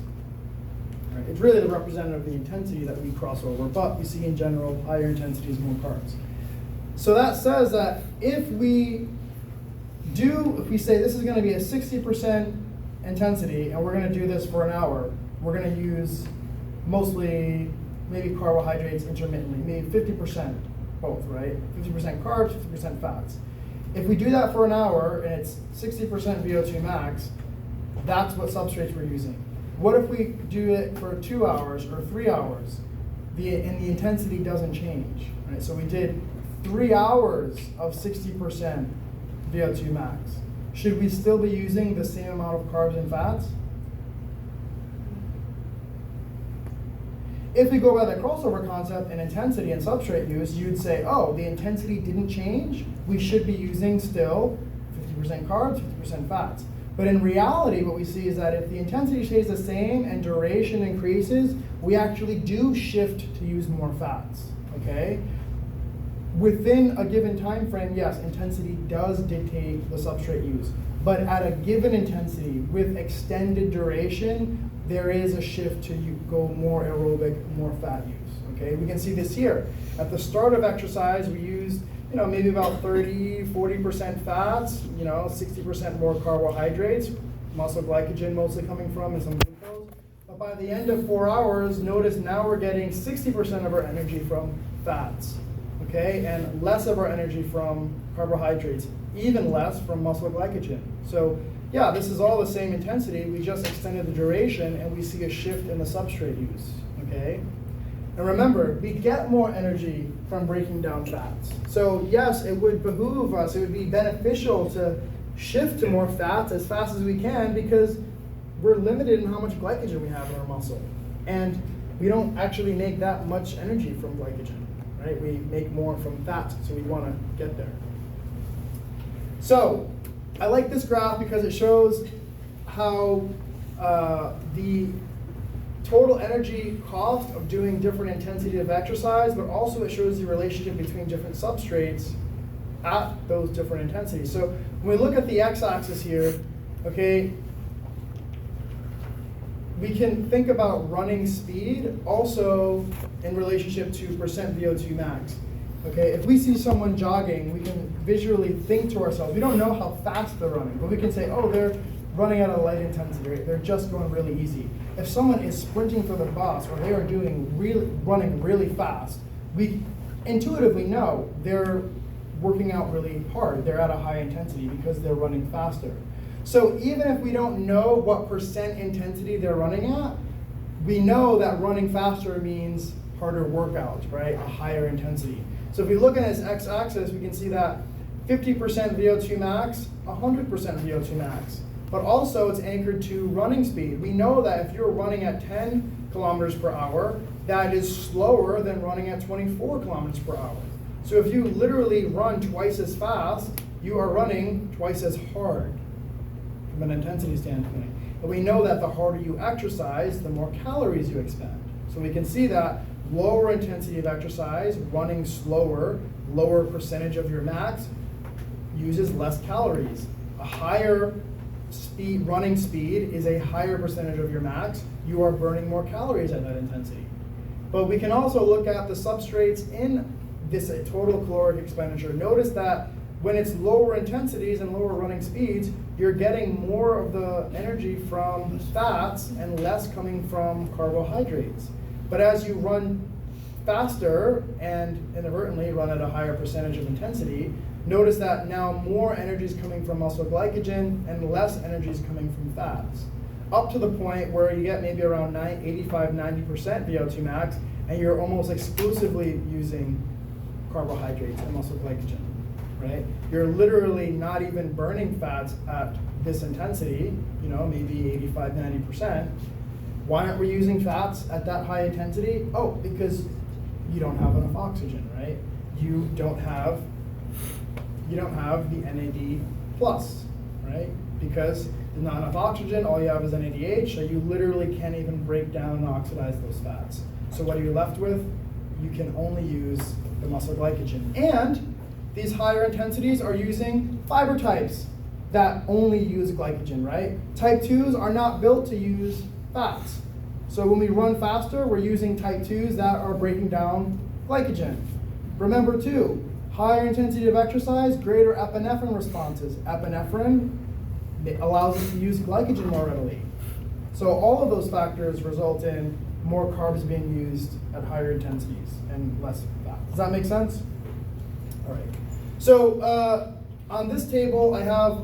Speaker 1: Right? It's really the representative of the intensity that we cross over, but we see in general higher intensities, more carbs. So that says that if we say this is going to be a 60% intensity and we're going to do this for an hour, we're going to use mostly maybe carbohydrates intermittently, maybe 50% both, right? 50% carbs, 50% fats. If we do that for an hour and it's 60% VO2 max, that's what substrates we're using. What if we do it for 2 hours or 3 hours and the intensity doesn't change, right? So we did 3 hours of 60% VO2 max. Should we still be using the same amount of carbs and fats? If we go by the crossover concept and intensity and substrate use, you'd say, oh, the intensity didn't change. We should be using still 50% carbs, 50% fats. But in reality, what we see is that if the intensity stays the same and duration increases, we actually do shift to use more fats, okay? Within a given time frame, yes, intensity does dictate the substrate use. But at a given intensity with extended duration, there is a shift to go more aerobic, more fat use, okay? We can see this here. At the start of exercise, we used maybe about 40% fats, 60% more carbohydrates, muscle glycogen mostly coming from, and some glucose. But by the end of 4 hours, notice now we're getting 60% of our energy from fats, okay? And less of our energy from carbohydrates, even less from muscle glycogen. So yeah, this is all the same intensity, we just extended the duration and we see a shift in the substrate use, okay? And remember, we get more energy from breaking down fats. So yes, it would behoove us, it would be beneficial to shift to more fats as fast as we can because we're limited in how much glycogen we have in our muscle. And we don't actually make that much energy from glycogen, right? We make more from fat, so we want to get there. So I like this graph because it shows how the total energy cost of doing different intensity of exercise, but also it shows the relationship between different substrates at those different intensities. So when we look at the x-axis here, okay, we can think about running speed also in relationship to percent VO2 max. Okay, if we see someone jogging, we can visually think to ourselves, we don't know how fast they're running, but we can say, oh, they're running at a light intensity, right? They're just going really easy. If someone is sprinting for the bus or they are running really fast, we intuitively know they're working out really hard. They're at a high intensity because they're running faster. So even if we don't know what percent intensity they're running at, we know that running faster means harder workouts, right? A higher intensity. So if we look at this x-axis, we can see that 50% VO2 max, 100% VO2 max. But also it's anchored to running speed. We know that if you're running at 10 kilometers per hour, that is slower than running at 24 kilometers per hour. So if you literally run twice as fast, you are running twice as hard from an intensity standpoint. And we know that the harder you exercise, the more calories you expend. So we can see that lower intensity of exercise, running slower, lower percentage of your max, uses less calories. A higher running speed is a higher percentage of your max. You are burning more calories at that intensity. But we can also look at the substrates in this total caloric expenditure. Notice that when it's lower intensities and lower running speeds, you're getting more of the energy from fats and less coming from carbohydrates. But as you run faster and inadvertently run at a higher percentage of intensity, notice that now more energy is coming from muscle glycogen and less energy is coming from fats. Up to the point where you get maybe around 85-90% VO2 max, and you're almost exclusively using carbohydrates and muscle glycogen, right? You're literally not even burning fats at this intensity, maybe 85-90%. Why aren't we using fats at that high intensity? Oh, because you don't have enough oxygen, right? You don't have the NAD plus, right? Because there's not enough oxygen, all you have is NADH, so you literally can't even break down and oxidize those fats. So what are you left with? You can only use the muscle glycogen. And these higher intensities are using fiber types that only use glycogen, right? Type 2s are not built to use fats. So when we run faster, we're using type 2s that are breaking down glycogen. Remember too, higher intensity of exercise, greater epinephrine responses. Epinephrine allows us to use glycogen more readily. So all of those factors result in more carbs being used at higher intensities and less fat. Does that make sense? All right. So on this table, I have,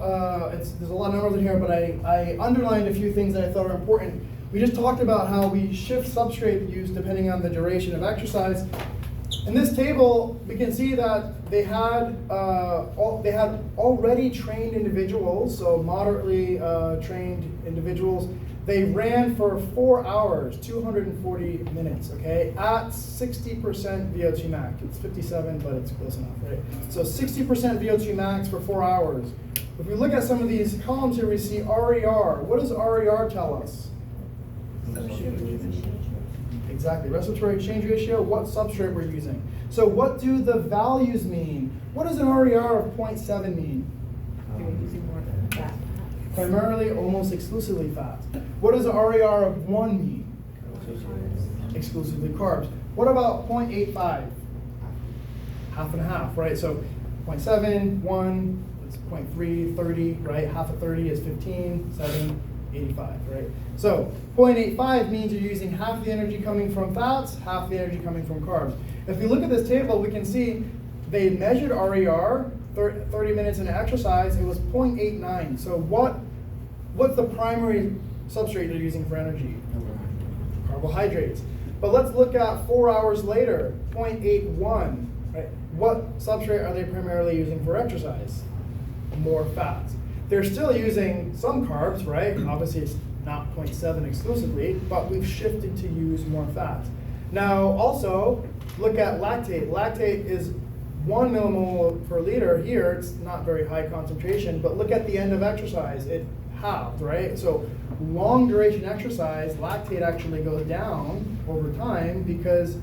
Speaker 1: there's a lot of numbers in here, but I underlined a few things that I thought are important. We just talked about how we shift substrate use depending on the duration of exercise. In this table, we can see that they had already trained individuals, so moderately trained individuals They ran for 4 hours, 240 minutes, okay, at 60% VO2 max. It's 57, but it's close enough, right? So 60% VO2 max for 4 hours. If we look at some of these columns here, we see RER. What does RER tell us? Exactly, respiratory exchange ratio, what substrate we're using. So what do the values mean? What does an RER of 0.7 mean?
Speaker 3: You're using more than that.
Speaker 1: Primarily, almost exclusively fat. What does an RER of 1 mean? Exclusively carbs. What about 0.85? Half and a half, right? So 0.7, 1, it's 0.3, 30, right? Half of 30 is 15, 7, 85, right? So 0.85 means you're using half the energy coming from fats, half the energy coming from carbs. If we look at this table, we can see they measured RER, 30 minutes into exercise, it was 0.89. So what's the primary substrate they're using for energy? Carbohydrates. But let's look at 4 hours later, 0.81. Right? What substrate are they primarily using for exercise? More fats. They're still using some carbs, right? Obviously it's not 0.7 exclusively, but we've shifted to use more fats. Now also, look at lactate. Lactate is 1 millimole per liter here. It's not very high concentration, but look at the end of exercise. It halved, right? So long duration exercise, lactate actually goes down over time because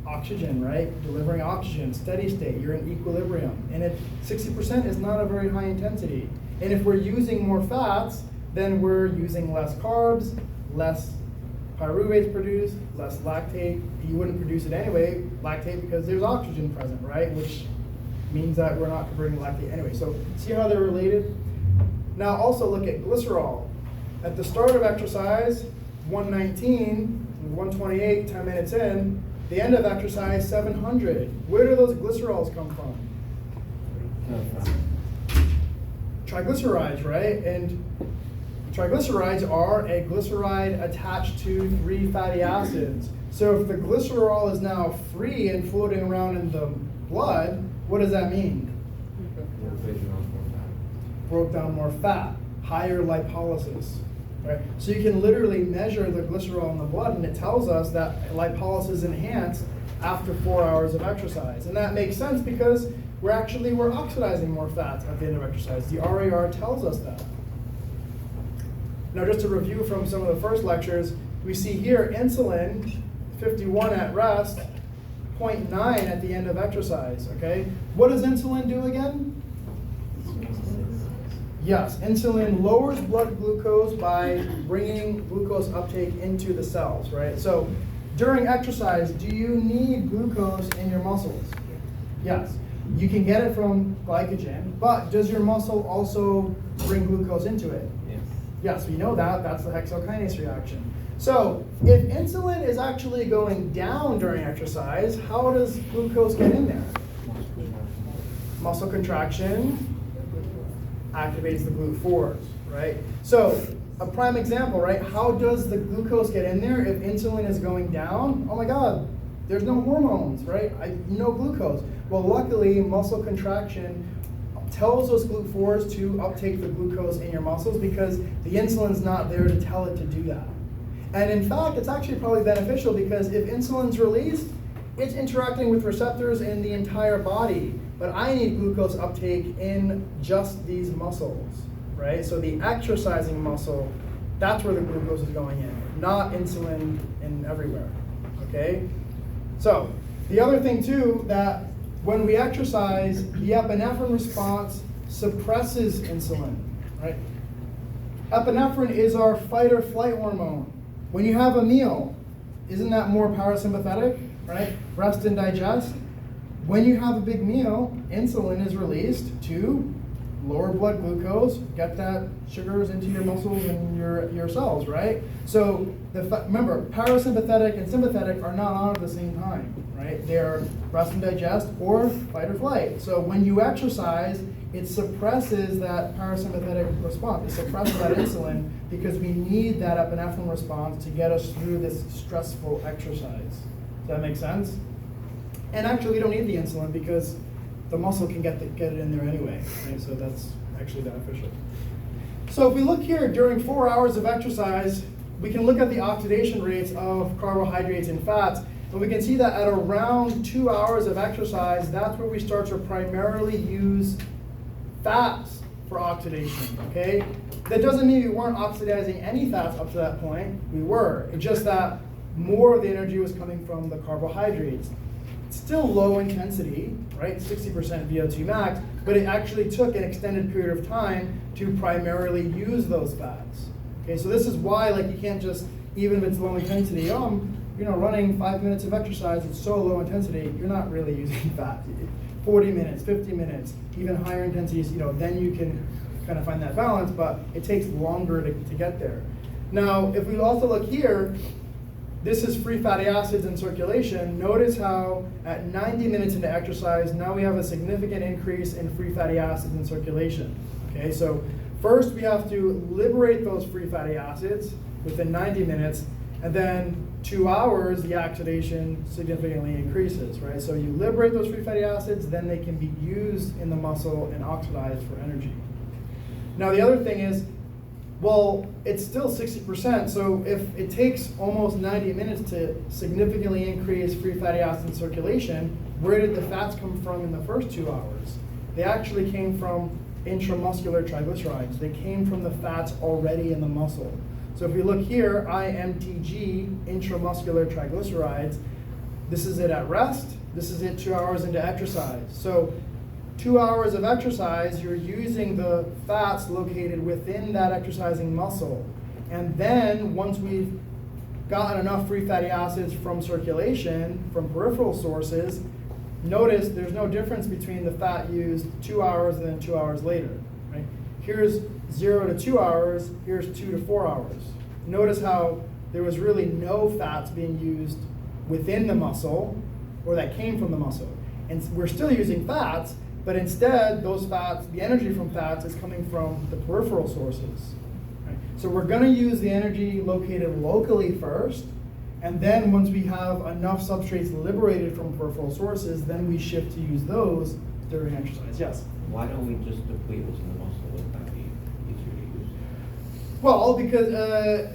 Speaker 1: oxygen, right? Delivering oxygen, steady state, you're in equilibrium. And 60% is not a very high intensity. And if we're using more fats, then we're using less carbs, less pyruvates produced, less lactate. You wouldn't produce it anyway, lactate, because there's oxygen present, right? Which means that we're not converting lactate anyway. So see how they're related? Now also look at glycerol. At the start of exercise, 119, 128, 10 minutes in. The end of exercise, 700. Where do those glycerols come from? Triglycerides, right? And triglycerides are a glyceride attached to 3 fatty acids. So if the glycerol is now free and floating around in the blood, what does that mean? Broke down more fat, higher lipolysis. Right? So you can literally measure the glycerol in the blood, and it tells us that lipolysis is enhanced after 4 hours of exercise. And that makes sense because we're oxidizing more fats at the end of exercise. The RER tells us that. Now just to review from some of the first lectures, we see here insulin, 51 at rest, 0.9 at the end of exercise, okay? What does insulin do again? Yes, insulin lowers blood glucose by bringing glucose uptake into the cells, right? So during exercise, do you need glucose in your muscles? Yes. You can get it from glycogen, but does your muscle also bring glucose into it?
Speaker 2: Yes.
Speaker 1: Yes, we know that. That's the hexokinase reaction. So if insulin is actually going down during exercise, how does glucose get in there? Muscle contraction activates the GLUT4s, right? So a prime example, right? How does the glucose get in there if insulin is going down? Oh my God, there's no hormones, right? No glucose. Well, luckily, muscle contraction tells those GLUT4s to uptake the glucose in your muscles because the insulin's not there to tell it to do that. And in fact, it's actually probably beneficial because if insulin's released, it's interacting with receptors in the entire body. But I need glucose uptake in just these muscles, right? So the exercising muscle, that's where the glucose is going in, not insulin in everywhere, okay? So the other thing too, that when we exercise, the epinephrine response suppresses insulin, right? Epinephrine is our fight or flight hormone. When you have a meal, isn't that more parasympathetic, right? Rest and digest. When you have a big meal, insulin is released to lower blood glucose, get that sugars into your muscles and your cells, right? So remember, parasympathetic and sympathetic are not on at the same time, right? They're rest and digest or fight or flight. So when you exercise, it suppresses that parasympathetic response. It suppresses that insulin because we need that epinephrine response to get us through this stressful exercise. Does that make sense? And actually, we don't need the insulin because the muscle can get it in there anyway, right? So that's actually beneficial. So if we look here during 4 hours of exercise, we can look at the oxidation rates of carbohydrates and fats, and we can see that at around 2 hours of exercise, that's where we start to primarily use fats for oxidation, okay? That doesn't mean we weren't oxidizing any fats up to that point. We were. It's just that more of the energy was coming from the carbohydrates. It's still low intensity, right? 60% VO2 max, but it actually took an extended period of time to primarily use those fats. Okay, so this is why, like, you can't just, even if it's low intensity, running 5 minutes of exercise, it's so low intensity, you're not really using fat. 40 minutes, 50 minutes, even higher intensities, then you can kind of find that balance, but it takes longer to get there. Now, if we also look here, this is free fatty acids in circulation. Notice how at 90 minutes into exercise, now we have a significant increase in free fatty acids in circulation. Okay, so first we have to liberate those free fatty acids within 90 minutes, and then 2 hours, the oxidation significantly increases, right? So you liberate those free fatty acids, then they can be used in the muscle and oxidized for energy. Now the other thing is, well, it's still 60%, so if it takes almost 90 minutes to significantly increase free fatty acids in circulation, where did the fats come from in the first 2 hours? They actually came from intramuscular triglycerides. They came from the fats already in the muscle. So if we look here, IMTG, intramuscular triglycerides, this is it at rest, this is it 2 hours into exercise. So 2 hours of exercise, you're using the fats located within that exercising muscle. And then once we've gotten enough free fatty acids from circulation, from peripheral sources, notice there's no difference between the fat used 2 hours and then 2 hours later. Right? Here's 0 to 2 hours, here's 2 to 4 hours. Notice how there was really no fats being used within the muscle, or that came from the muscle. And we're still using fats, but instead those fats, the energy from fats is coming from the peripheral sources. Right? So we're gonna use the energy located locally first, and then once we have enough substrates liberated from peripheral sources, then we shift to use those during exercise. Yes?
Speaker 2: Why don't we just deplete what's in the muscle? Wouldn't that be easier to use?
Speaker 1: Well, because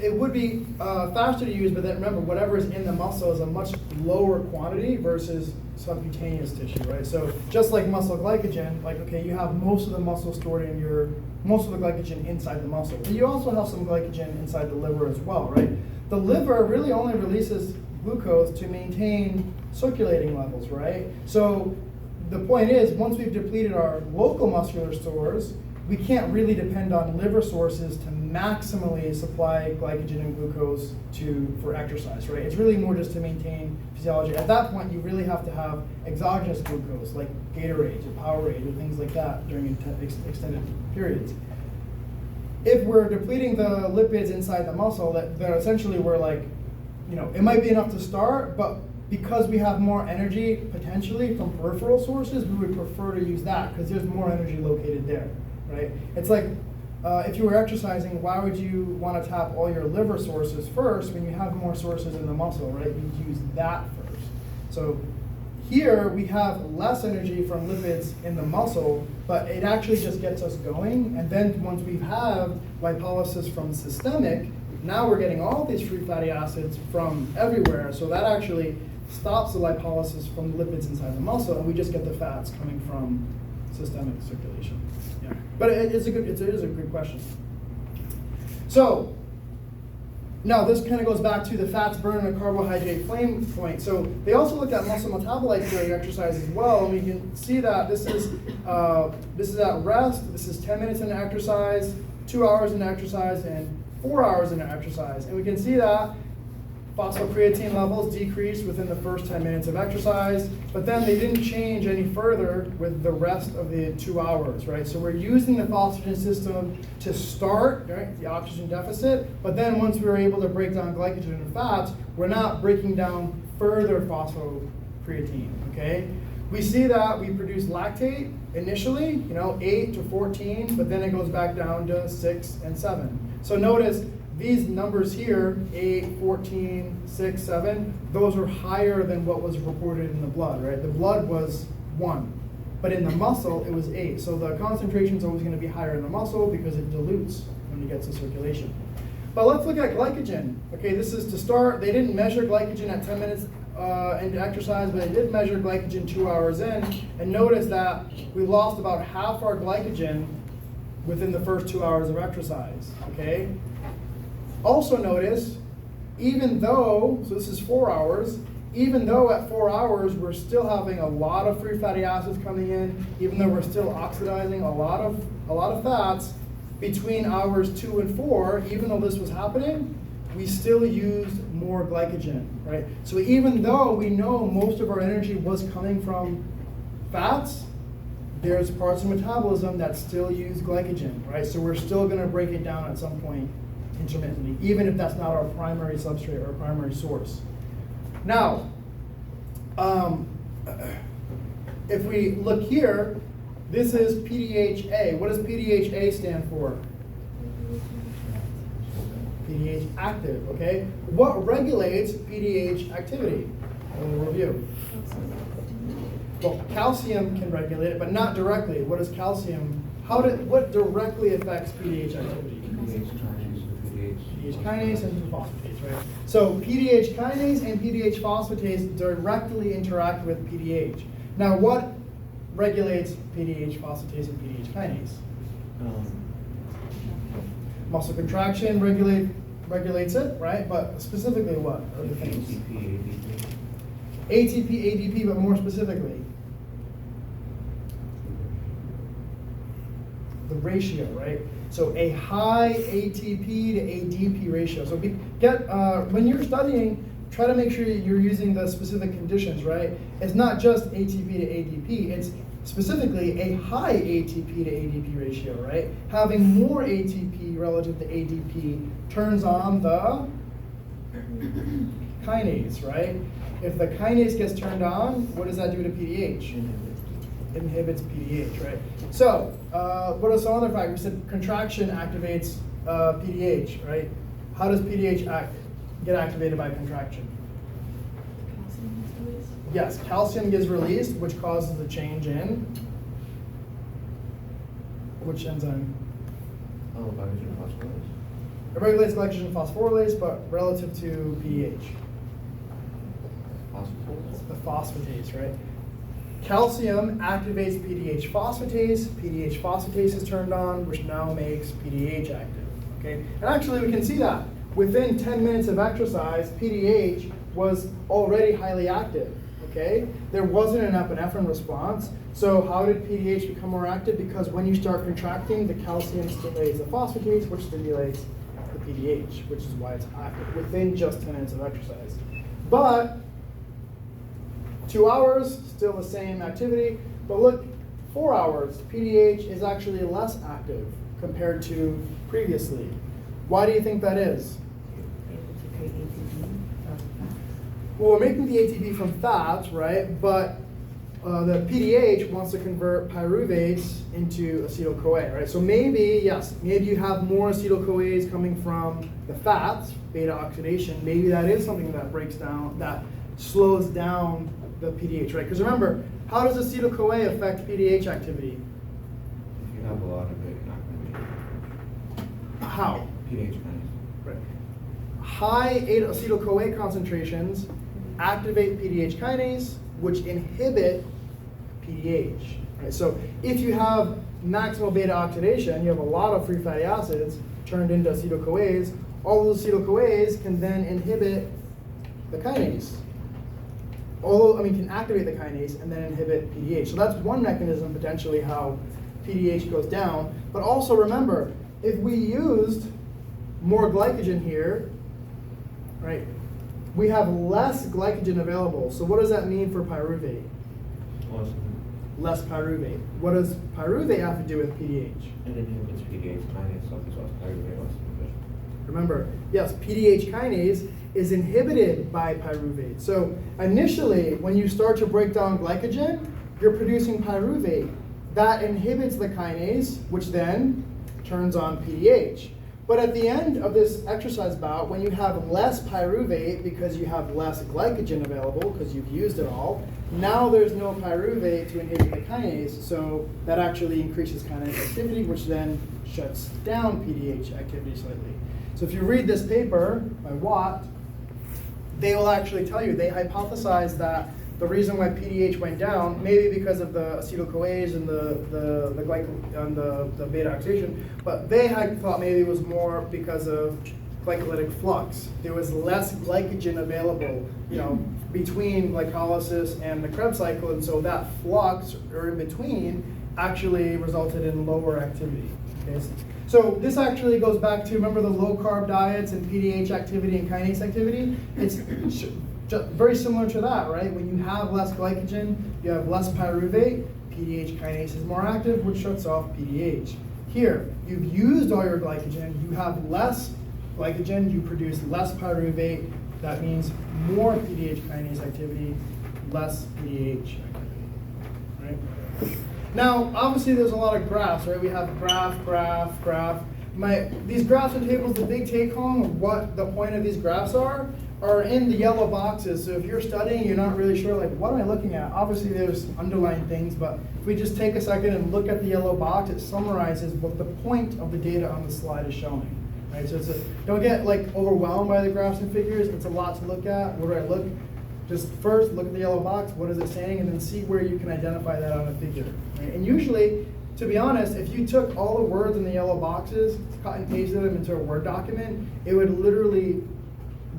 Speaker 1: it would be faster to use, but then remember, whatever is in the muscle is a much lower quantity versus subcutaneous tissue, right? So just like muscle glycogen, like, okay, you have most of the muscle stored in most of the glycogen inside the muscle. But you also have some glycogen inside the liver as well, right? The liver really only releases glucose to maintain circulating levels, right? So the point is, once we've depleted our local muscular stores, we can't really depend on liver sources to maximally supply glycogen and glucose for exercise, right? It's really more just to maintain physiology. At that point, you really have to have exogenous glucose, like Gatorade or Powerade or things like that during extended periods. If we're depleting the lipids inside the muscle, then essentially we're like, it might be enough to start, but because we have more energy potentially from peripheral sources, we would prefer to use that because there's more energy located there, right? It's like if you were exercising, why would you want to tap all your liver sources first when you have more sources in the muscle, right? You'd use that first. So here we have less energy from lipids in the muscle, but it actually just gets us going. And then once we have lipolysis from systemic, now we're getting all these free fatty acids from everywhere. So that actually stops the lipolysis from lipids inside the muscle, and we just get the fats coming from systemic circulation. Yeah, but it is a good question. So now this kind of goes back to the fats burn and carbohydrate flame point. So they also looked at muscle metabolites during exercise as well, and we can see that this is at rest. This is 10 minutes into exercise, 2 hours into exercise, and 4 hours into exercise, and we can see that phosphocreatine levels decreased within the first 10 minutes of exercise, but then they didn't change any further with the rest of the 2 hours, right? So we're using the phosphagen system to start, right, the oxygen deficit, but then once we're able to break down glycogen and fats, we're not breaking down further phosphocreatine, okay? We see that we produce lactate initially, 8 to 14, but then it goes back down to 6 and 7. So notice these numbers here, 8, 14, 6, 7, those are higher than what was reported in the blood, right? The blood was 1, but in the muscle, it was 8. So the concentration is always going to be higher in the muscle because it dilutes when when it gets in circulation. But let's look at glycogen. Okay, this is to start. They didn't measure glycogen at 10 minutes into exercise, but they did measure glycogen 2 hours in, and notice that we lost about half our glycogen within the first 2 hours of exercise. Okay. Also notice, even though, so this is 4 hours, even though at 4 hours we're still having a lot of free fatty acids coming in, even though we're still oxidizing a lot of fats, between hours 2 and 4, even though this was happening, we still used more glycogen, right? So even though we know most of our energy was coming from fats, there's parts of metabolism that still use glycogen, right? So we're still going to break it down at some point intermittently, even if that's not our primary substrate or primary source. Now, if we look here, this is PDHA. What does PDHA stand for? PDH active, okay? What regulates PDH activity? We'll review. Well, calcium can regulate it, but not directly. What is calcium? What directly affects PDH activity? PDH kinase and phosphatase, right? So PDH kinase and PDH phosphatase directly interact with PDH. Now, what regulates PDH phosphatase and PDH kinase? Muscle contraction regulates it, right? But specifically what are the things? ATP, ADP, but more specifically? The ratio, right? So a high ATP to ADP ratio. So when you're studying, try to make sure you're using the specific conditions, right? It's not just ATP to ADP, it's specifically a high ATP to ADP ratio, right? Having more ATP relative to ADP turns on the kinase, right? If the kinase gets turned on, what does that do to PDH? Inhibits PDH, right? So, what are some other factors? We said contraction activates PDH, right? How does PDH get activated by contraction? Yes, calcium gets released, which causes the change in which enzyme?
Speaker 2: Glycogen phosphorylase.
Speaker 1: It regulates glycogen phosphorylase, but relative to PDH.
Speaker 2: Phosphatase.
Speaker 1: The phosphatase, right? Calcium activates PDH phosphatase. PDH phosphatase is turned on, which now makes PDH active. Okay, and actually we can see that within 10 minutes of exercise, PDH was already highly active. Okay, there wasn't an epinephrine response. So how did PDH become more active? Because when you start contracting, the calcium stimulates the phosphatase, which stimulates the PDH, which is why it's active within just 10 minutes of exercise. But 2 hours, still the same activity. But look, 4 hours, PDH is actually less active compared to previously. Why do you think that is? Well, we're making the ATP from fats, right? But the PDH wants to convert pyruvate into acetyl-CoA, right? So maybe, yes, maybe you have more acetyl-CoAs coming from the fats, beta oxidation. Maybe that is something that breaks down, that slows down the PDH, right? Because remember, how does acetyl-CoA affect PDH activity?
Speaker 2: If you have a lot of it, you're not going to make
Speaker 1: How?
Speaker 2: PDH kinase.
Speaker 1: Right. High acetyl-CoA concentrations activate PDH kinase, which inhibit PDH. Right? So if you have maximal beta oxidation, you have a lot of free fatty acids turned into acetyl-CoAs. All those acetyl-CoAs can then inhibit the kinase. Can activate the kinase and then inhibit PDH. So that's one mechanism potentially how PDH goes down. But also remember, if we used more glycogen here, right, we have less glycogen available. So what does that mean for pyruvate? Less pyruvate. What does pyruvate have to do with PDH?
Speaker 2: And it inhibits PDH kinase, so it's also pyruvate also.
Speaker 1: Remember, yes, PDH kinase is inhibited by pyruvate. So initially, when you start to break down glycogen, you're producing pyruvate. That inhibits the kinase, which then turns on PDH. But at the end of this exercise bout, when you have less pyruvate because you have less glycogen available because you've used it all, now there's no pyruvate to inhibit the kinase, so that actually increases kinase activity, which then shuts down PDH activity slightly. So if you read this paper by Watt, they will actually tell you, they hypothesize that the reason why PDH went down, maybe because of the acetyl-CoAs and the beta oxidation, but they had thought maybe it was more because of glycolytic flux. There was less glycogen available, between glycolysis and the Krebs cycle, and so that flux, or in between, actually resulted in lower activity. Okay? So this actually goes back to, remember the low-carb diets and PDH activity and kinase activity? It's very similar to that, right? When you have less glycogen, you have less pyruvate, PDH kinase is more active, which shuts off PDH. Here, you've used all your glycogen, you have less glycogen, you produce less pyruvate, that means more PDH kinase activity, less PDH activity, right? Now, obviously there's a lot of graphs, right? We have graph, graph, graph. These graphs and tables, the big take home of what the point of these graphs are in the yellow boxes. So if you're studying, you're not really sure, what am I looking at? Obviously there's underlying things, but if we just take a second and look at the yellow box, it summarizes what the point of the data on the slide is showing. Right? So don't get overwhelmed by the graphs and figures. It's a lot to look at. Where do I look? Just first look at the yellow box, what is it saying, and then see where you can identify that on a figure. Right? And usually, to be honest, if you took all the words in the yellow boxes, cut and pasted them into a Word document, it would literally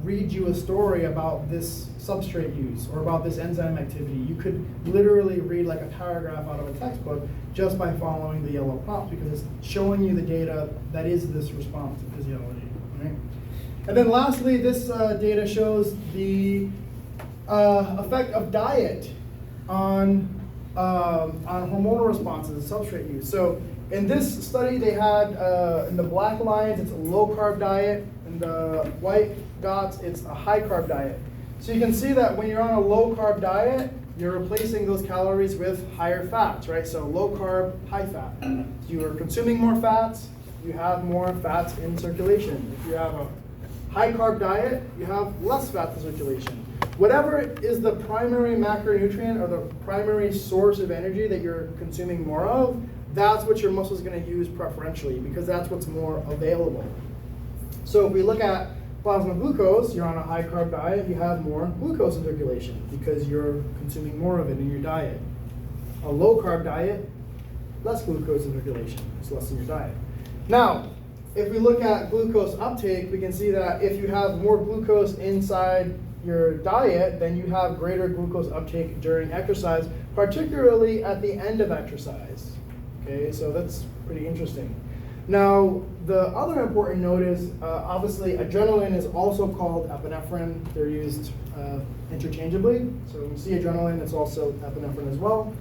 Speaker 1: read you a story about this substrate use or about this enzyme activity. You could literally read a paragraph out of a textbook just by following the yellow prompts, because it's showing you the data that is this response to physiology. Right? And then lastly, this data shows the effect of diet on hormonal responses and substrate use. So in this study, they had, in the black lines, it's a low-carb diet, and the white dots, it's a high-carb diet. So you can see that when you're on a low-carb diet, you're replacing those calories with higher fats, right? So low-carb, high-fat. You are consuming more fats, you have more fats in circulation. If you have a high-carb diet, you have less fats in circulation. Whatever is the primary macronutrient or the primary source of energy that you're consuming more of, that's what your muscle is going to use preferentially, because that's what's more available. So if we look at plasma glucose, you're on a high carb diet, you have more glucose in circulation because you're consuming more of it in your diet. A low carb diet, less glucose in circulation, it's less in your diet. Now, if we look at glucose uptake, we can see that if you have more glucose inside your diet, then you have greater glucose uptake during exercise, particularly at the end of exercise. Okay, so that's pretty interesting. Now, the other important note is, obviously, adrenaline is also called epinephrine. They're used interchangeably. So when you see adrenaline, it's also epinephrine as well.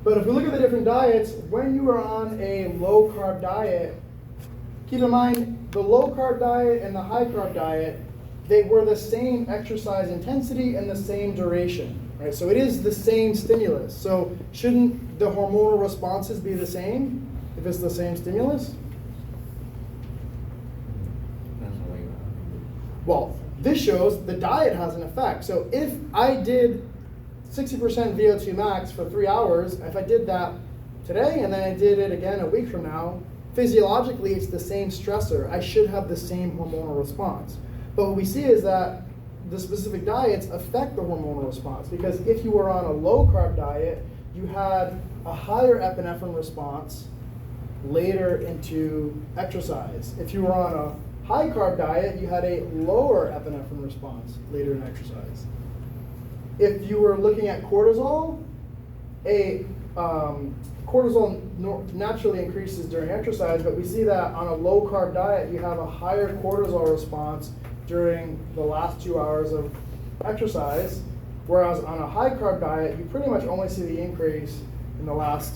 Speaker 1: But if we look at the different diets, when you are on a low-carb diet, keep in mind, the low-carb diet and the high-carb diet, they were the same exercise intensity and the same duration. Right? So it is the same stimulus. So shouldn't the hormonal responses be the same if it's the same stimulus? Well, this shows the diet has an effect. So if I did 60% VO2 max for 3 hours, if I did that today and then I did it again a week from now, physiologically it's the same stressor. I should have the same hormonal response. But what we see is that the specific diets affect the hormonal response, because if you were on a low-carb diet, you had a higher epinephrine response later into exercise. If you were on a high-carb diet, you had a lower epinephrine response later in exercise. If you were looking at cortisol, cortisol naturally increases during exercise, but we see that on a low-carb diet, you have a higher cortisol response during the last 2 hours of exercise, whereas on a high-carb diet, you pretty much only see the increase in the last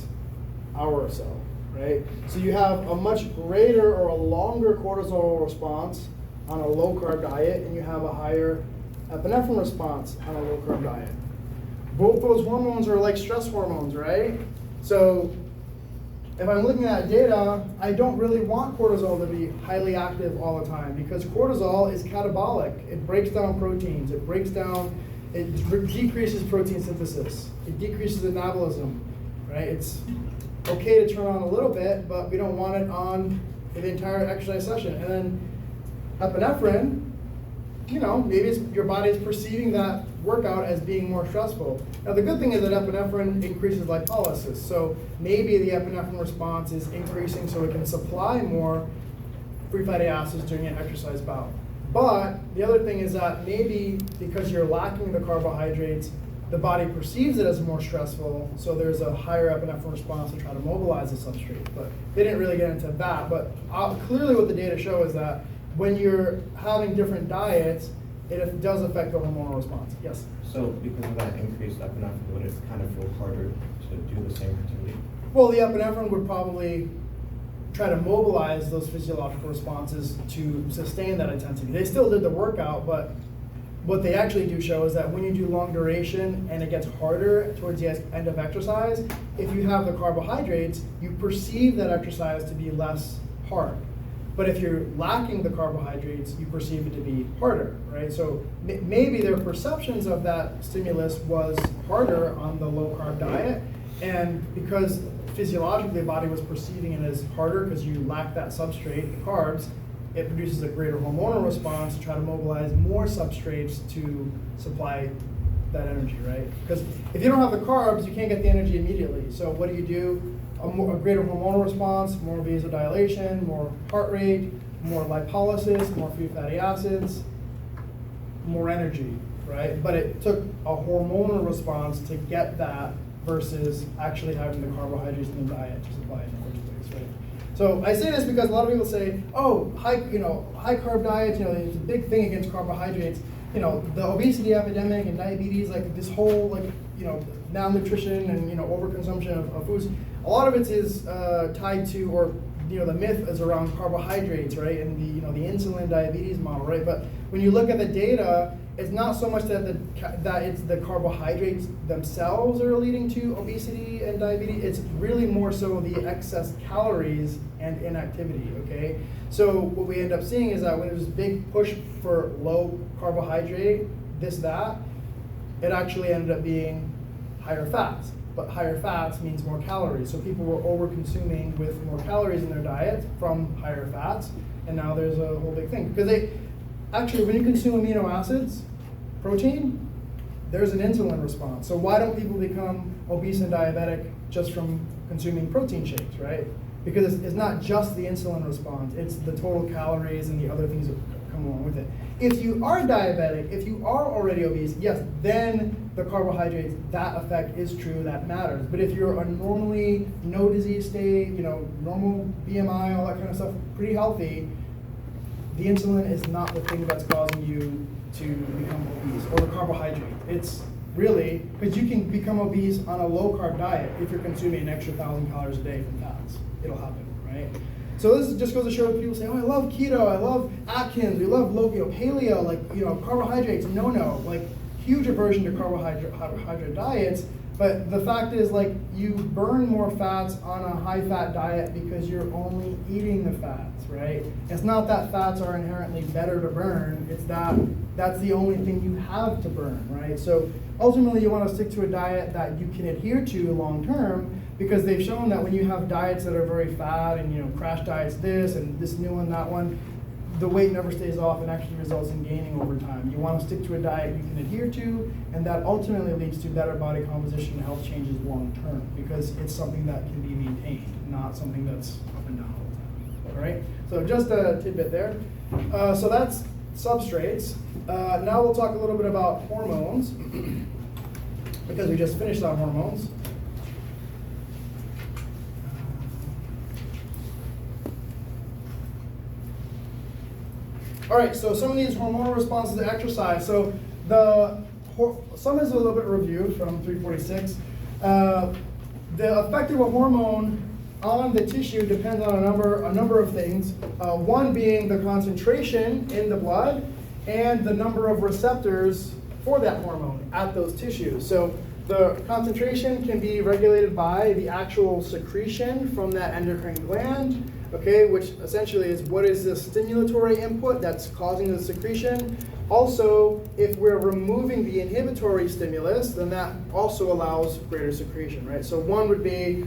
Speaker 1: hour or so, right? So you have a much greater or a longer cortisol response on a low-carb diet, and you have a higher epinephrine response on a low-carb diet. Both those hormones are like stress hormones, right? So if I'm looking at data, I don't really want cortisol to be highly active all the time because cortisol is catabolic. It breaks down proteins. It decreases protein synthesis. It decreases anabolism, right? It's okay to turn on a little bit, but we don't want it on the entire exercise session. And then epinephrine, maybe your body is perceiving that workout as being more stressful. Now the good thing is that epinephrine increases lipolysis, so maybe the epinephrine response is increasing so it can supply more free fatty acids during an exercise bout. But the other thing is that maybe because you're lacking the carbohydrates, the body perceives it as more stressful, so there's a higher epinephrine response to try to mobilize the substrate. But they didn't really get into that. But clearly what the data show is that when you're having different diets, it does affect the hormonal response. Yes?
Speaker 2: So because of that increased epinephrine, would it kind of feel harder to do the same activity?
Speaker 1: Well, the epinephrine would probably try to mobilize those physiological responses to sustain that intensity. They still did the workout, but what they actually do show is that when you do long duration and it gets harder towards the end of exercise, if you have the carbohydrates, you perceive that exercise to be less hard. But if you're lacking the carbohydrates, you perceive it to be harder, right? So maybe their perceptions of that stimulus was harder on the low carb diet, and because physiologically the body was perceiving it as harder because you lack that substrate, the carbs, it produces a greater hormonal response to try to mobilize more substrates to supply that energy, right? Because if you don't have the carbs, you can't get the energy immediately. So what do? A greater hormonal response, more vasodilation, more heart rate, more lipolysis, more free fatty acids, more energy, right? But it took a hormonal response to get that versus actually having the carbohydrates in the diet to supply it in the first place, right? So I say this because a lot of people say, oh, high carb diets, it's a big thing against carbohydrates. The obesity epidemic and diabetes, like this whole malnutrition and overconsumption of foods. A lot of it is tied to, or the myth is around carbohydrates, right, and the insulin diabetes model, right. But when you look at the data, it's not so much that it's the carbohydrates themselves that are leading to obesity and diabetes. It's really more so the excess calories and inactivity. Okay, so what we end up seeing is that when there's this big push for low carbohydrate, that, it actually ended up being higher fats. But higher fats means more calories. So people were over-consuming with more calories in their diet from higher fats, and now there's a whole big thing. Because actually, when you consume amino acids, protein, there's an insulin response. So why don't people become obese and diabetic just from consuming protein shakes, right? Because it's not just the insulin response, it's the total calories and the other things that come along with it. If you are diabetic, if you are already obese, yes, then the carbohydrates, that effect is true, that matters. But if you're a normally no disease state, normal BMI, all that kind of stuff, pretty healthy, the insulin is not the thing that's causing you to become obese, or the carbohydrate. It's really, because you can become obese on a low carb diet if you're consuming an extra 1,000 calories a day from fats. It'll happen, right? So this just goes to show that people say, oh, I love keto, I love Atkins, we love paleo, carbohydrates, no, huge aversion to carbohydrate diets. But the fact is, you burn more fats on a high-fat diet because you're only eating the fats, right? It's not that fats are inherently better to burn, it's that that's the only thing you have to burn, right? So ultimately, you want to stick to a diet that you can adhere to long-term, because they've shown that when you have diets that are very fat and, crash diets this and this new one, that one, the weight never stays off and actually results in gaining over time. You want to stick to a diet you can adhere to, and that ultimately leads to better body composition and health changes long term, because it's something that can be maintained, not something that's up and down all the time. All right? So just a tidbit there. So that's substrates. Now we'll talk a little bit about hormones, because we just finished on hormones. All right, so some of these hormonal responses to exercise. So some is a little bit reviewed from 346. The effect of a hormone on the tissue depends on a number of things. One being the concentration in the blood and the number of receptors for that hormone at those tissues. So the concentration can be regulated by the actual secretion from that endocrine gland, okay, which essentially is what is the stimulatory input that's causing the secretion. Also, if we're removing the inhibitory stimulus, then that also allows greater secretion, right? So one would be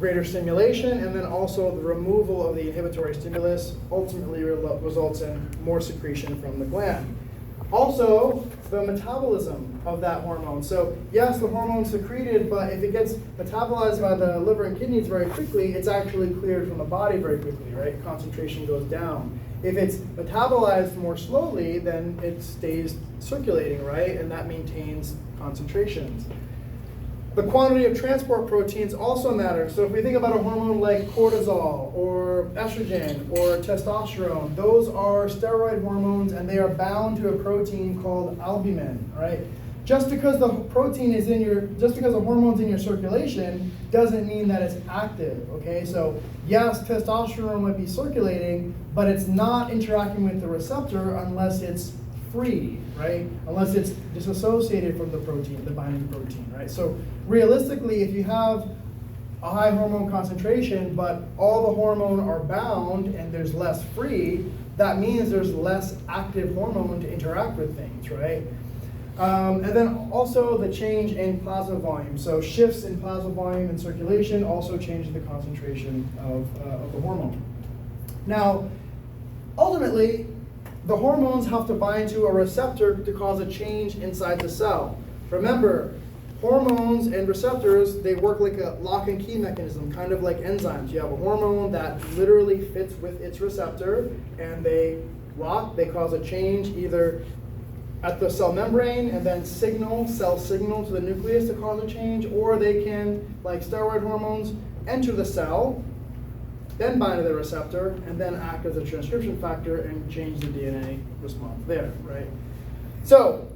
Speaker 1: greater stimulation, and then also the removal of the inhibitory stimulus ultimately results in more secretion from the gland. Also, the metabolism of that hormone. So yes, the hormone's secreted, but if it gets metabolized by the liver and kidneys very quickly, it's actually cleared from the body very quickly, right? Concentration goes down. If it's metabolized more slowly, then it stays circulating, right? And that maintains concentrations. The quantity of transport proteins also matters. So if we think about a hormone like cortisol or estrogen or testosterone, those are steroid hormones and they are bound to a protein called albumin, right? Just because the hormone's in your circulation doesn't mean that it's active, okay? So yes, testosterone might be circulating, but it's not interacting with the receptor unless it's free, right? Unless it's disassociated from the protein, the binding protein, right? So realistically, if you have a high hormone concentration, but all the hormone are bound and there's less free, that means there's less active hormone to interact with things, right? And then also the change in plasma volume. So shifts in plasma volume and circulation also change the concentration of the hormone. Now, ultimately, the hormones have to bind to a receptor to cause a change inside the cell. Remember, hormones and receptors, they work like a lock and key mechanism, kind of like enzymes. You have a hormone that literally fits with its receptor, and they lock, they cause a change either at the cell membrane and then cell signal to the nucleus to cause a change, or they can, like steroid hormones, enter the cell, then bind to the receptor, and then act as a transcription factor and change the DNA response there, right? So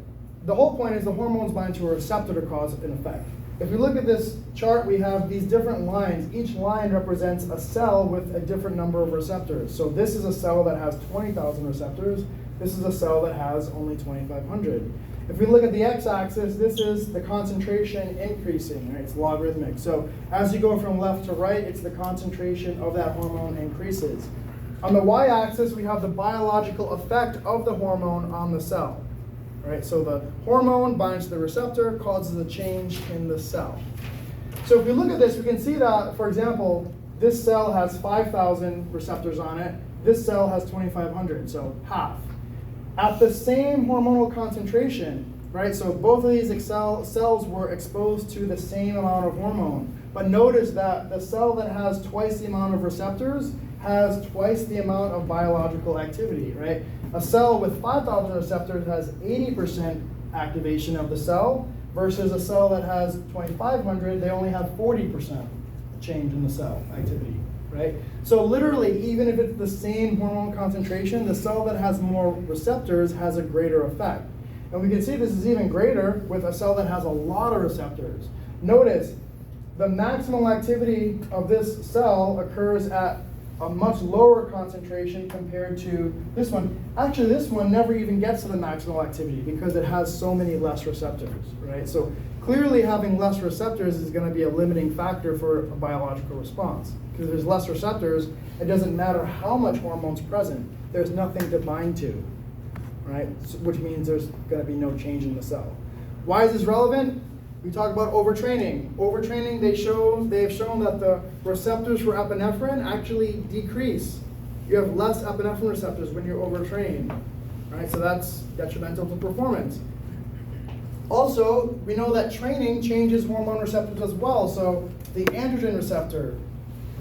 Speaker 1: the whole point is the hormones bind to a receptor to cause an effect. If we look at this chart, we have these different lines. Each line represents a cell with a different number of receptors. So this is a cell that has 20,000 receptors. This is a cell that has only 2,500. If we look at the x-axis, this is the concentration increasing, right? It's logarithmic. So as you go from left to right, it's the concentration of that hormone increases. On the y-axis, we have the biological effect of the hormone on the cell, right? So the hormone binds to the receptor, causes a change in the cell. So if we look at this, we can see that, for example, this cell has 5,000 receptors on it. This cell has 2,500, so half. At the same hormonal concentration, right? So both of these cells were exposed to the same amount of hormone. But notice that the cell that has twice the amount of receptors has twice the amount of biological activity, right? A cell with 5,000 receptors has 80% activation of the cell versus a cell that has 2,500, they only have 40% change in the cell activity. Right? So literally, even if it's the same hormone concentration, the cell that has more receptors has a greater effect. And we can see this is even greater with a cell that has a lot of receptors. Notice, the maximal activity of this cell occurs at a much lower concentration compared to this one. Actually, this one never even gets to the maximal activity because it has so many less receptors, right? So clearly having less receptors is going to be a limiting factor for a biological response. Because there's less receptors, it doesn't matter how much hormone's present, there's nothing to bind to, right? So, which means there's going to be no change in the cell. Why is this relevant? We talk about overtraining. Overtraining, they have shown that the receptors for epinephrine actually decrease. You have less epinephrine receptors when you're overtrained, right? So that's detrimental to performance. Also, we know that training changes hormone receptors as well. So the androgen receptor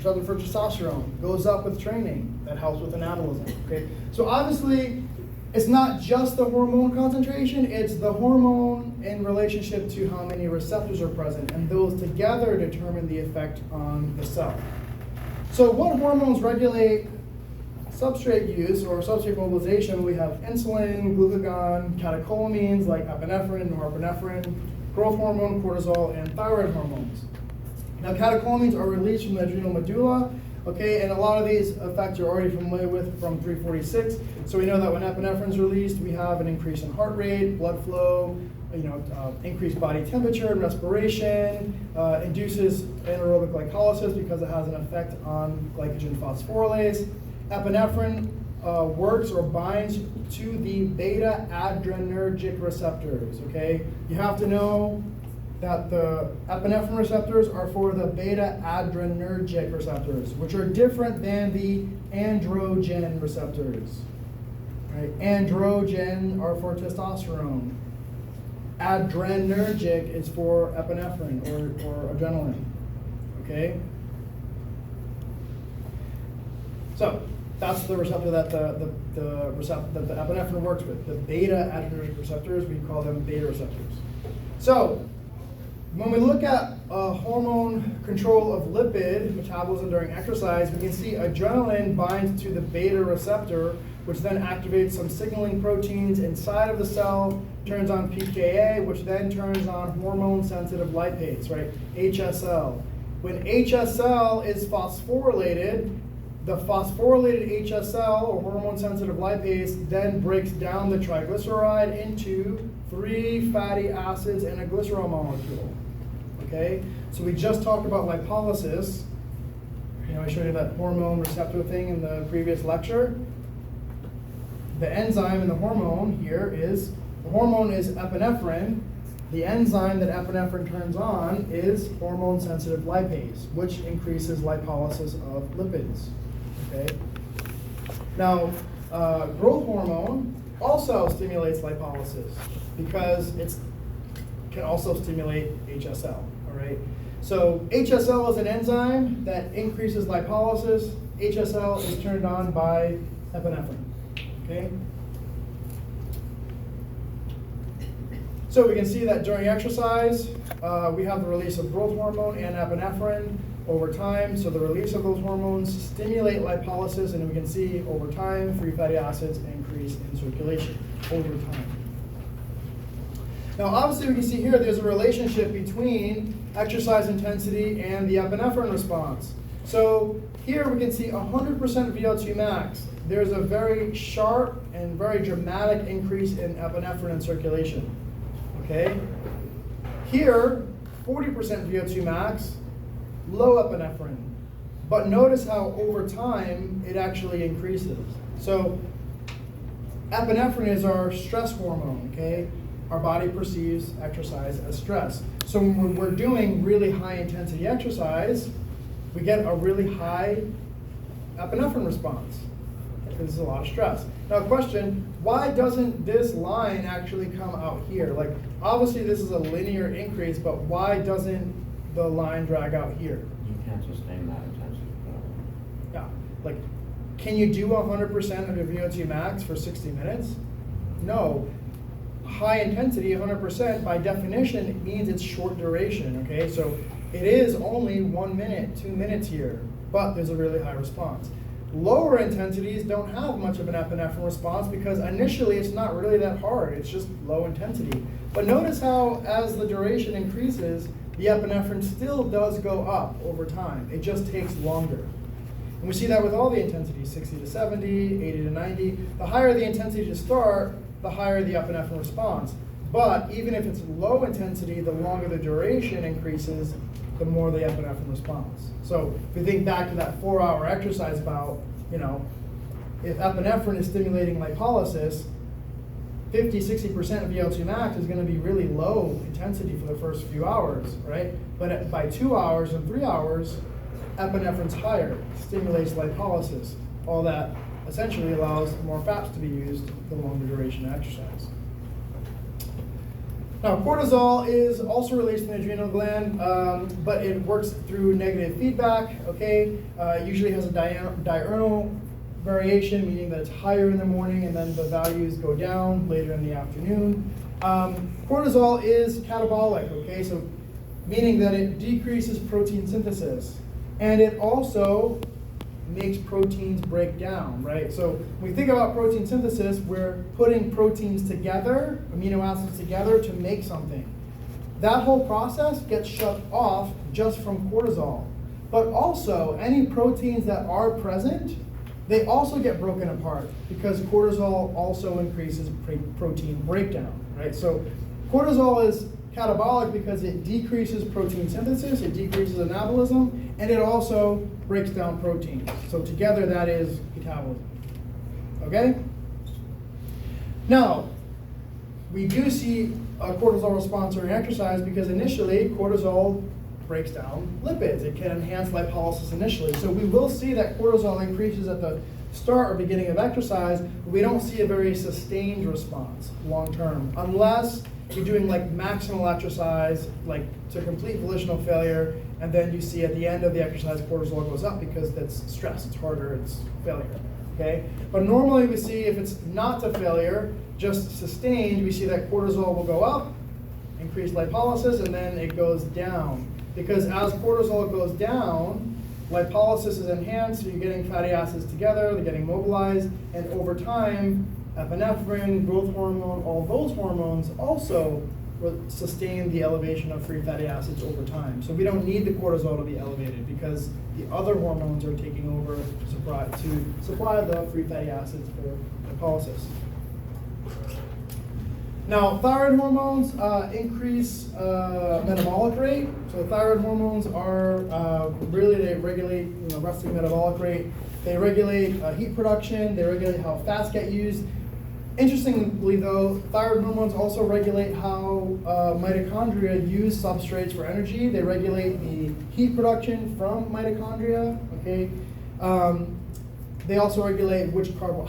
Speaker 1: for testosterone goes up with training. That helps with anabolism. Okay, so obviously, it's not just the hormone concentration; it's the hormone in relationship to how many receptors are present, and those together determine the effect on the cell. So, what hormones regulate substrate use or substrate mobilization? We have insulin, glucagon, catecholamines like epinephrine, norepinephrine, growth hormone, cortisol, and thyroid hormones. Now, catecholamines are released from the adrenal medulla, okay, and a lot of these effects you're already familiar with from 346. So we know that when epinephrine is released, we have an increase in heart rate, blood flow, increased body temperature and respiration, induces anaerobic glycolysis because it has an effect on glycogen phosphorylase. Epinephrine works or binds to the beta adrenergic receptors, okay? You have to know that the epinephrine receptors are for the beta adrenergic receptors, which are different than the androgen receptors, right? Androgen are for testosterone. Adrenergic is for epinephrine or adrenaline, okay? So that's the receptor that the epinephrine works with. The beta adrenergic receptors, we call them beta receptors. So when we look at hormone control of lipid metabolism during exercise, we can see adrenaline binds to the beta receptor, which then activates some signaling proteins inside of the cell, turns on pKa, which then turns on hormone-sensitive lipase, right? HSL. When HSL is phosphorylated, the phosphorylated HSL, or hormone-sensitive lipase, then breaks down the triglyceride into 3 fatty acids and a glycerol molecule. Okay? So we just talked about lipolysis. I showed you that hormone receptor thing in the previous lecture. The enzyme in the hormone here is, the hormone is epinephrine. The enzyme that epinephrine turns on is hormone-sensitive lipase, which increases lipolysis of lipids. Okay. Now, growth hormone also stimulates lipolysis because it can also stimulate HSL. All right. So HSL is an enzyme that increases lipolysis. HSL is turned on by epinephrine. Okay. So we can see that during exercise, we have the release of growth hormone and epinephrine over time. So the release of those hormones stimulate lipolysis, and we can see over time, free fatty acids increase in circulation over time. Now, obviously, we can see here there's a relationship between exercise intensity and the epinephrine response. So here we can see 100% VO2 max. There's a very sharp and very dramatic increase in epinephrine in circulation. Okay? Here, 40% VO2 max, low epinephrine. But notice how over time it actually increases. So epinephrine is our stress hormone, okay? Our body perceives exercise as stress. So when we're doing really high intensity exercise, we get a really high epinephrine response because there's a lot of stress. Now question, why doesn't this line actually come out here? Like obviously this is a linear increase, but why doesn't the line drag out here?
Speaker 2: You can't sustain that intensity.
Speaker 1: Yeah, like can you do 100% of your VO2 max for 60 minutes? No. High intensity, 100%, by definition, it means it's short duration, okay? So it is only 1 minute, 2 minutes here, but there's a really high response. Lower intensities don't have much of an epinephrine response because initially it's not really that hard, it's just low intensity. But notice how as the duration increases, the epinephrine still does go up over time. It just takes longer. And we see that with all the intensities, 60 to 70, 80 to 90. The higher the intensity to start, the higher the epinephrine response. But even if it's low intensity, the longer the duration increases, the more the epinephrine response. So if we think back to that 4-hour exercise bout, if epinephrine is stimulating lipolysis, 50-60% of VO2 max is going to be really low intensity for the first few hours, right? But by 2 hours and 3 hours, epinephrine's higher, stimulates lipolysis. All that essentially allows more fats to be used the longer duration of exercise. Now, cortisol is also released in the adrenal gland, but it works through negative feedback, okay? It usually has a diurnal variation, meaning that it's higher in the morning and then the values go down later in the afternoon. Cortisol is catabolic, okay? So meaning that it decreases protein synthesis. And it also makes proteins break down, right? So when we think about protein synthesis, we're putting proteins together, amino acids together to make something. That whole process gets shut off just from cortisol. But also, any proteins that are present, they also get broken apart because cortisol also increases protein breakdown, right? So Cortisol is catabolic because it decreases protein synthesis, it decreases anabolism, and it also breaks down proteins. So together that is metabolism. Okay? Now, we do see a cortisol response during exercise because initially cortisol breaks down lipids. It can enhance lipolysis initially. So we will see that cortisol increases at the start or beginning of exercise, but we don't see a very sustained response long term, unless you're doing like maximal exercise, like to complete volitional failure, and then you see at the end of the exercise cortisol goes up because that's stress, it's harder, it's failure. Okay? But normally we see if it's not to failure, just sustained, we see that cortisol will go up, increase lipolysis, and then it goes down. Because as cortisol goes down, lipolysis is enhanced, so you're getting fatty acids together, they're getting mobilized, and over time, epinephrine, growth hormone, all those hormones also will sustain the elevation of free fatty acids over time. So we don't need the cortisol to be elevated because the other hormones are taking over to supply the free fatty acids for lipolysis. Now, thyroid hormones increase metabolic rate. So thyroid hormones are really, they regulate resting metabolic rate. They regulate heat production. They regulate how fats get used. Interestingly though, thyroid hormones also regulate how mitochondria use substrates for energy. They regulate the heat production from mitochondria, okay? They also regulate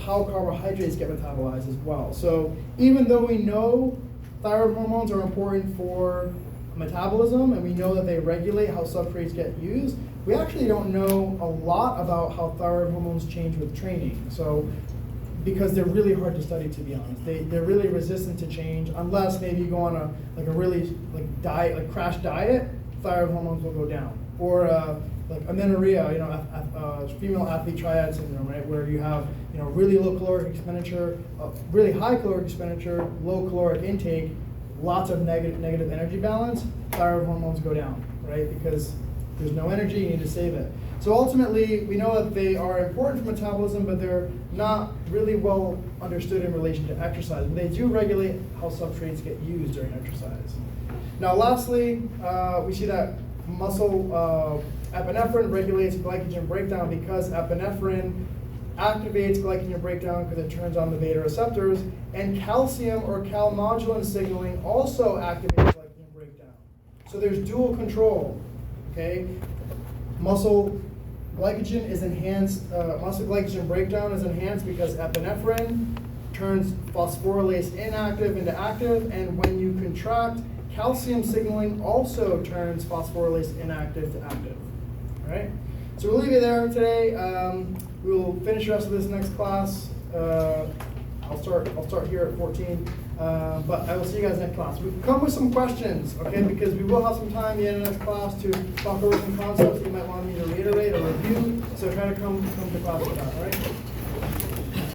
Speaker 1: how carbohydrates get metabolized as well. So even though we know thyroid hormones are important for metabolism and we know that they regulate how substrates get used, we actually don't know a lot about how thyroid hormones change with training. So, because they're really hard to study, to be honest. They're really resistant to change unless maybe you go on a really crash diet, thyroid hormones will go down. Or like amenorrhea, female athlete triad syndrome, right, where you have really low caloric expenditure, really high caloric expenditure, low caloric intake, lots of negative energy balance, thyroid hormones go down, right, because there's no energy, you need to save it. So ultimately, we know that they are important for metabolism, but they're not really well understood in relation to exercise. But they do regulate how substrates get used during exercise. Now lastly, we see that muscle epinephrine regulates glycogen breakdown because epinephrine activates glycogen breakdown because it turns on the beta receptors, and calcium or calmodulin signaling also activates glycogen breakdown. So there's dual control, okay? Muscle glycogen is enhanced, muscle glycogen breakdown is enhanced because epinephrine turns phosphorylase inactive into active, and when you contract, calcium signaling also turns phosphorylase inactive to active. All right? So we'll leave you there today. We will finish the rest of this next class. I'll start here at 14, but I will see you guys next class. We've come with some questions, okay? Because we will have some time at the end of next class to talk over some concepts you might want me to reiterate or review. So try to come to class with that. All right?